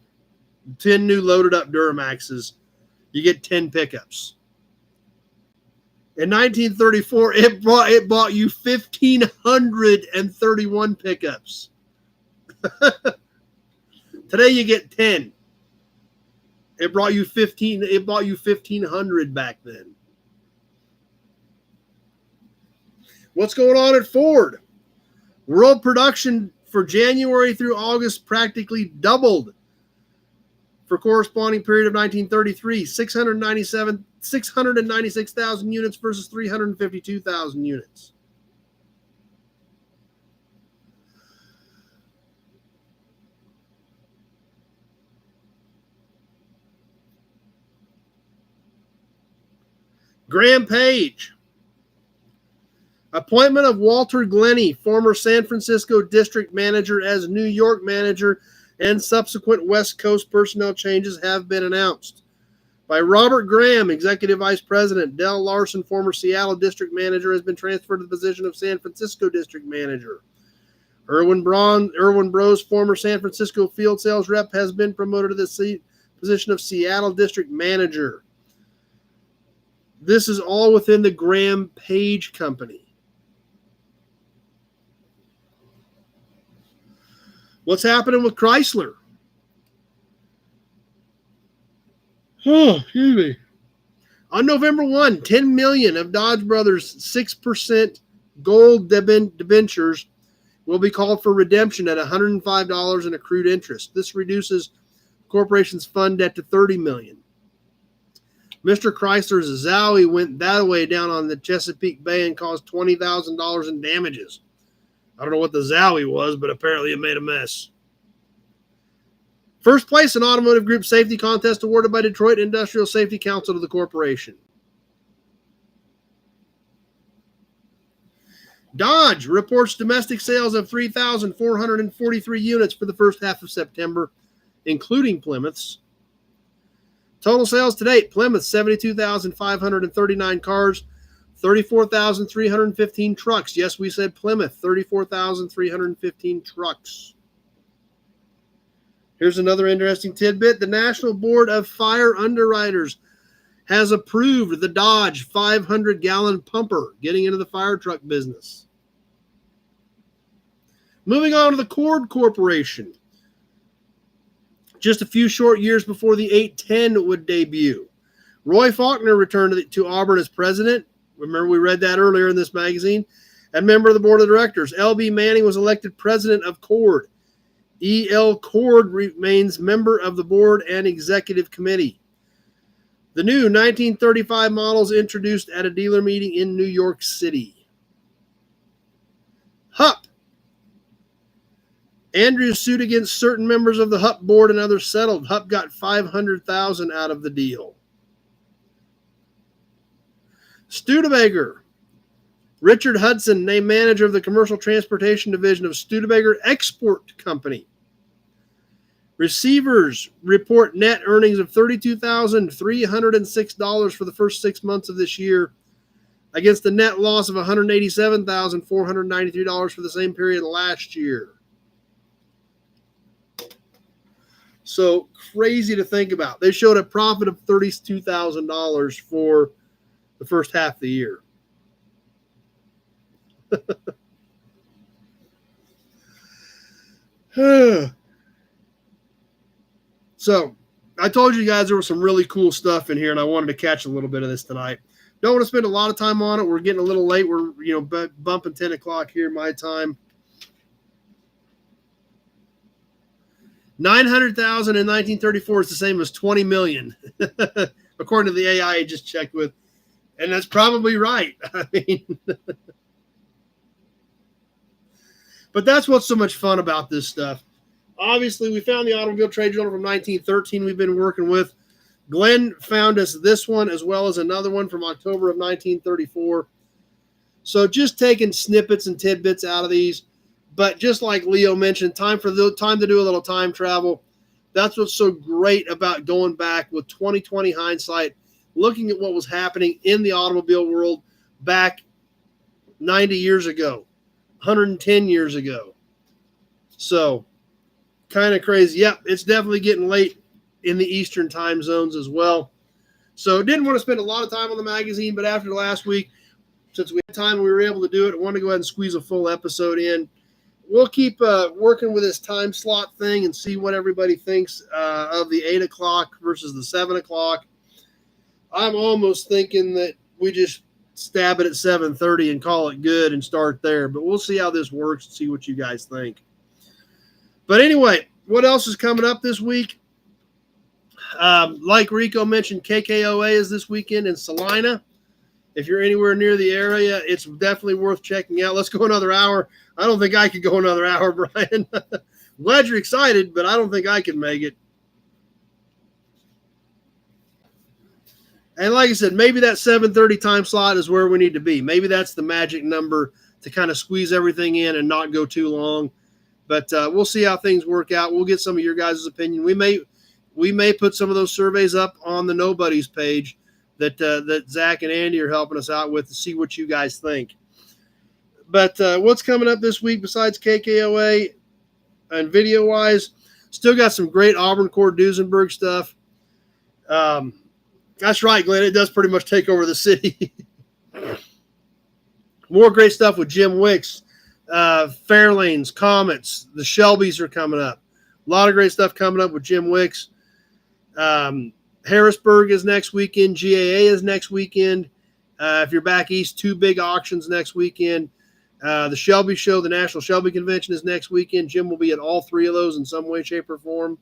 Speaker 1: 10 new loaded up Duramaxes. You get 10 pickups. In 1934, it bought you 1,531 pickups. Today you get 10. It bought you 1,500 back then. What's going on at Ford? World production for January through August practically doubled for corresponding period of 1933, 696,000 units versus 352,000 units. Graham Page. Appointment of Walter Glennie, former San Francisco district manager, as New York manager, and subsequent West Coast personnel changes have been announced. By Robert Graham, executive vice president. Dell Larson, former Seattle district manager, has been transferred to the position of San Francisco district manager. Erwin Bros, former San Francisco field sales rep, has been promoted to the position of Seattle district manager. This is all within the Graham Page Company. What's happening with Chrysler? Oh, excuse me. On November 1, 10 million of Dodge Brothers 6% gold debentures will be called for redemption at $105 in accrued interest. This reduces the corporation's fund debt to $30 million. Mr. Chrysler's Zowie went that way down on the Chesapeake Bay and caused $20,000 in damages. I don't know what the Zowie was, but apparently it made a mess. First place in Automotive Group Safety Contest awarded by Detroit Industrial Safety Council to the corporation. Dodge reports domestic sales of 3,443 units for the first half of September, including Plymouth's. Total sales to date, Plymouth 72,539 cars, 34,315 trucks. Yes, we said Plymouth. 34,315 trucks. Here's another interesting tidbit. The National Board of Fire Underwriters has approved the Dodge 500-gallon pumper getting into the fire truck business. Moving on to the Cord Corporation. Just a few short years before the 810 would debut, Roy Faulkner returned to Auburn as president. Remember, we read that earlier in this magazine. And member of the board of directors. L.B. Manning was elected president of Cord. E.L. Cord remains member of the board and executive committee. The new 1935 models introduced at a dealer meeting in New York City. HUP. Andrews sued against certain members of the HUP board and others settled. HUP got $500,000 out of the deal. Studebaker. Richard Hudson named manager of the commercial transportation division of Studebaker Export Company. Receivers report net earnings of $32,306 for the first 6 months of this year, against a net loss of $187,493 for the same period last year. So crazy to think about. They showed a profit of $32,000 for the first half of the year. So I told you guys there was some really cool stuff in here, and I wanted to catch a little bit of this tonight. Don't want to spend a lot of time on it. We're getting a little late. We're bumping 10 o'clock here my time. 900,000 in 1934 is the same as 20 million, according to the AI I just checked with, and that's probably right. I mean, but that's what's so much fun about this stuff. Obviously, we found the Automobile Trade Journal from 1913 we've been working with. Glenn found us this one as well as another one from October of 1934. So just taking snippets and tidbits out of these. But just like Leo mentioned, time to do a little time travel. That's what's so great about going back with 2020 hindsight, looking at what was happening in the automobile world back 90 years ago, 110 years ago. So kind of crazy. Yep, it's definitely getting late in the Eastern time zones as well. So didn't want to spend a lot of time on the magazine, but after last week, since we had time and we were able to do it, I wanted to go ahead and squeeze a full episode in. We'll keep working with this time slot thing and see what everybody thinks of the 8 o'clock versus the 7 o'clock. I'm almost thinking that we just stab it at 7:30 and call it good and start there. But we'll see how this works and see what you guys think. But anyway, what else is coming up this week? Like Rico mentioned, KKOA is this weekend in Salina. If you're anywhere near the area, it's definitely worth checking out. Let's go another hour. I don't think I could go another hour, Brian. Glad you're excited, but I don't think I can make it. And like I said, maybe that 7:30 time slot is where we need to be. Maybe that's the magic number to kind of squeeze everything in and not go too long. But we'll see how things work out. We'll get some of your guys' opinion. We may put some of those surveys up on the Nobodies page that Zach and Andy are helping us out with to see what you guys think. But what's coming up this week besides KKOA and video-wise? Still got some great Auburn Cord Duesenberg stuff. That's right, Glenn. It does pretty much take over the city. More great stuff with Jim Wicks, Fairlanes, Comets. The Shelbys are coming up. A lot of great stuff coming up with Jim Wicks. Harrisburg is next weekend. GAA is next weekend. If you're back east, 2 big auctions next weekend. The Shelby Show, the National Shelby Convention is next weekend. Jim will be at all 3 of those in some way, shape, or form.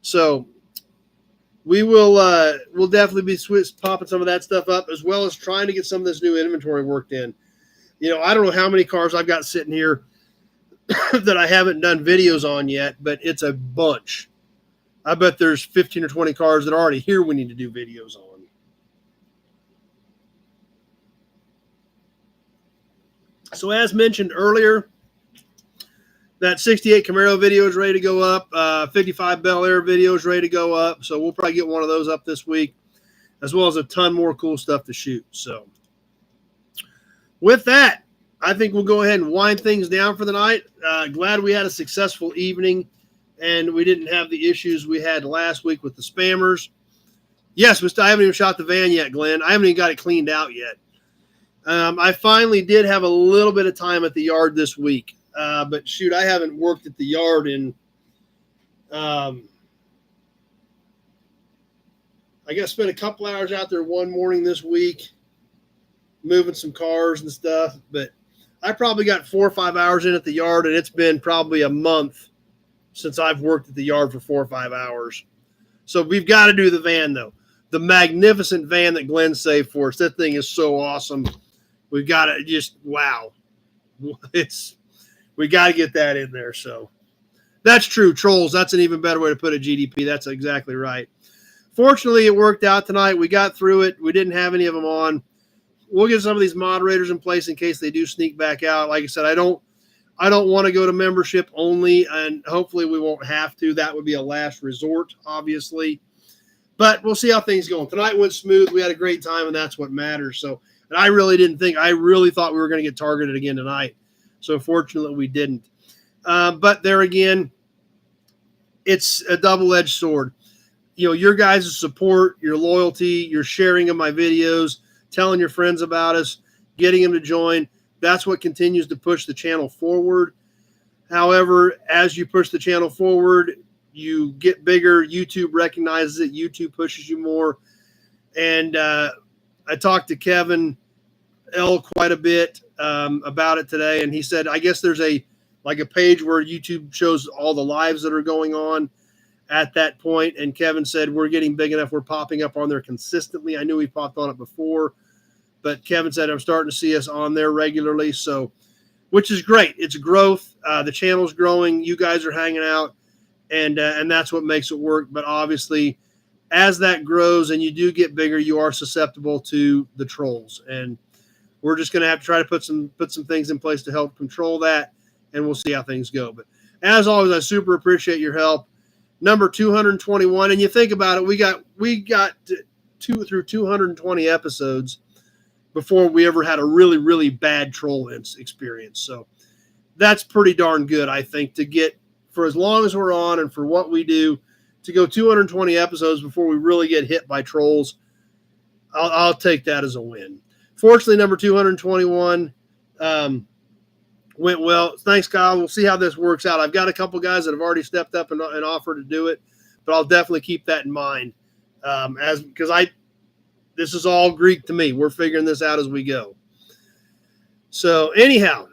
Speaker 1: So we'll definitely be popping some of that stuff up, as well as trying to get some of this new inventory worked in. You know, I don't know how many cars I've got sitting here that I haven't done videos on yet, but it's a bunch. I bet there's 15 or 20 cars that are already here we need to do videos on. So as mentioned earlier, that 68 Camaro video is ready to go up. 55 Bel Air video is ready to go up. So we'll probably get one of those up this week, as well as a ton more cool stuff to shoot. So with that, I think we'll go ahead and wind things down for the night. Glad we had a successful evening and we didn't have the issues we had last week with the spammers. Yes, I haven't even shot the van yet, Glenn. I haven't even got it cleaned out yet. I finally did have a little bit of time at the yard this week. But shoot, I haven't worked at the yard in, I guess, spent a couple hours out there one morning this week, moving some cars and stuff. But I probably got 4 or 5 hours in at the yard, and it's been probably a month since I've worked at the yard for 4 or 5 hours. So we've got to do the van, though. The magnificent van that Glenn saved for us. That thing is so awesome. We've got to just, wow. We got to get that in there. So that's true. Trolls, that's an even better way to put it, GDP. That's exactly right. Fortunately, it worked out tonight. We got through it. We didn't have any of them on. We'll get some of these moderators in place in case they do sneak back out. Like I said, I don't want to go to membership only, and hopefully we won't have to. That would be a last resort, obviously. But we'll see how things go. Tonight went smooth. We had a great time, and that's what matters. So, and I really thought we were going to get targeted again tonight. So fortunately we didn't. But there again, it's a double-edged sword. You know, your guys' support, your loyalty, your sharing of my videos, telling your friends about us, getting them to join, that's what continues to push the channel forward. However, as you push the channel forward, you get bigger. YouTube recognizes it. YouTube pushes you more. And I talked to Kevin L quite a bit about it today, and he said, I guess there's a page where YouTube shows all the lives that are going on at that point. And Kevin said, we're getting big enough. We're popping up on there consistently. I knew we popped on it before, but Kevin said, I'm starting to see us on there regularly. So, which is great. It's growth. The channel's growing. You guys are hanging out, and that's what makes it work. But obviously, as that grows and you do get bigger, you are susceptible to the trolls. And we're just going to have to try to put some things in place to help control that, and we'll see how things go. But as always, I super appreciate your help. Number 221, and you think about it, we got through 220 episodes before we ever had a really, really bad troll experience. So that's pretty darn good, I think, to get, for as long as we're on and for what we do, to go 220 episodes before we really get hit by trolls. I'll take that as a win. Fortunately, number 221 went well. Thanks, Kyle. We'll see how this works out. I've got a couple guys that have already stepped up and offered to do it, but I'll definitely keep that in mind because this is all Greek to me. We're figuring this out as we go. So anyhow,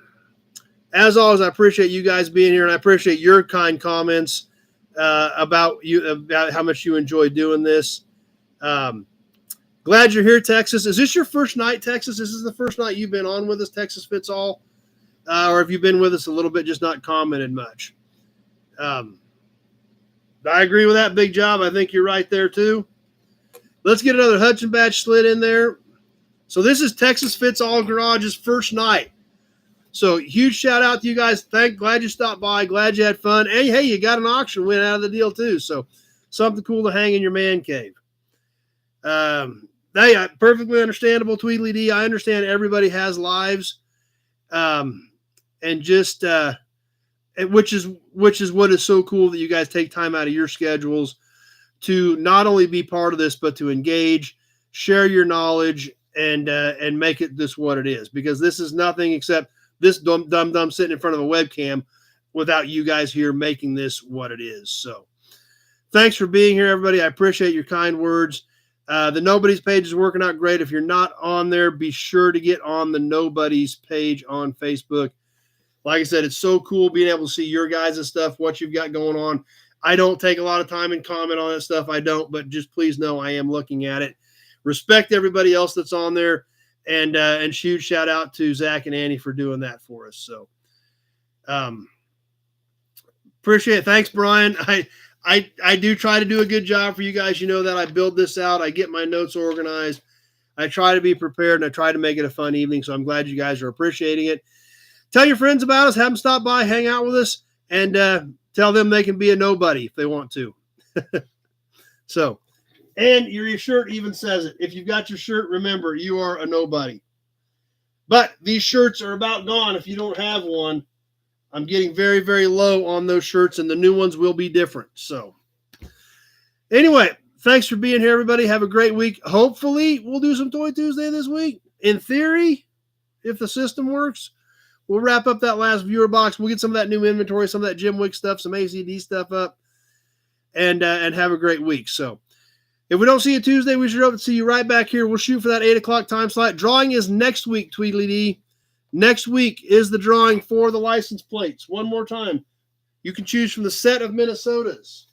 Speaker 1: as always, I appreciate you guys being here, and I appreciate your kind comments about how much you enjoy doing this. Glad you're here, Texas. Is this your first night, Texas? This is the first night you've been on with us, Texas Fits All? Or have you been with us a little bit, just not commented much? I agree with that. Big job. I think you're right there, too. Let's get another Hudson badge slid in there. So this is Texas Fits All Garage's first night. So huge shout out to you guys. Glad you stopped by. Glad you had fun. And hey, you got an auction win out of the deal, too. So something cool to hang in your man cave. Hey, perfectly understandable, Tweedly D. I understand everybody has lives, and just which is what is so cool that you guys take time out of your schedules to not only be part of this, but to engage, share your knowledge, and make it this what it is. Because this is nothing except this dumb sitting in front of a webcam without you guys here making this what it is. So thanks for being here, everybody. I appreciate your kind words. The Nobody's page is working out great. If you're not on there, be sure to get on the Nobody's page on Facebook. Like I said, it's so cool being able to see your guys' stuff, what you've got going on. I don't take a lot of time and comment on that stuff. I don't, but just please know I am looking at it. Respect everybody else that's on there, and huge shout out to Zach and Annie for doing that for us. So, appreciate it. Thanks, Brian. I do try to do a good job for you guys. You know that I build this out. I get my notes organized. I try to be prepared, and I try to make it a fun evening. So I'm glad you guys are appreciating it. Tell your friends about us. Have them stop by, hang out with us, and tell them they can be a nobody if they want to. So, and your shirt even says it. If you've got your shirt, remember, you are a nobody. But these shirts are about gone if you don't have one. I'm getting very, very low on those shirts, and the new ones will be different. So anyway, thanks for being here, everybody. Have a great week. Hopefully, we'll do some Toy Tuesday this week. In theory, if the system works, we'll wrap up that last viewer box. We'll get some of that new inventory, some of that Jim Wick stuff, some ACD stuff up, and have a great week. So if we don't see you Tuesday, we should hope to see you right back here. We'll shoot for that 8 o'clock time slot. Drawing is next week, Tweedly D. Next week is the drawing for the license plates. One more time. You can choose from the set of Minnesotas,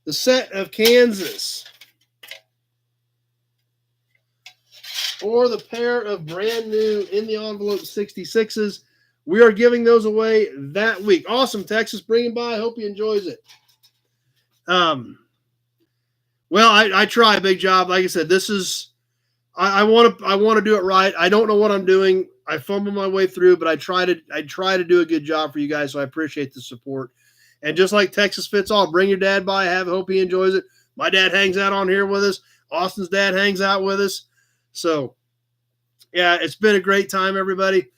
Speaker 1: the set of Kansas, or the pair of brand new in the envelope 66s. We are giving those away that week. Awesome, Texas. Bring him by. Hope he enjoys it. Well, I try. Big job. Like I said, this is I want to do it right. I don't know what I'm doing. I fumble my way through, but I try to do a good job for you guys. So I appreciate the support. And just like Texas Fits All, bring your dad by. Hope he enjoys it. My dad hangs out on here with us. Austin's dad hangs out with us. So yeah, it's been a great time, everybody.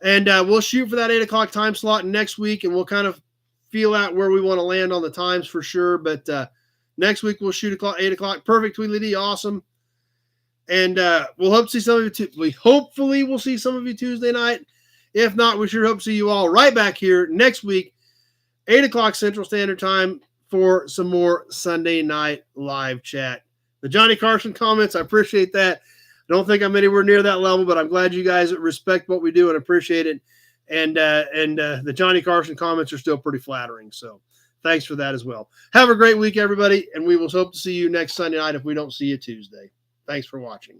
Speaker 1: And we'll shoot for that 8 o'clock time slot next week, and we'll kind of feel out where we want to land on the times for sure. But next week we'll shoot 8 o'clock. Perfect, Tweedly D. Awesome. And we'll hope to see some of you. Hopefully we'll see some of you Tuesday night. If not, we sure hope to see you all right back here next week, 8 o'clock Central Standard Time, for some more Sunday night live chat. The Johnny Carson comments, I appreciate that. I don't think I'm anywhere near that level, but I'm glad you guys respect what we do and appreciate it. And the Johnny Carson comments are still pretty flattering. So thanks for that as well. Have a great week, everybody. And we will hope to see you next Sunday night if we don't see you Tuesday. Thanks for watching.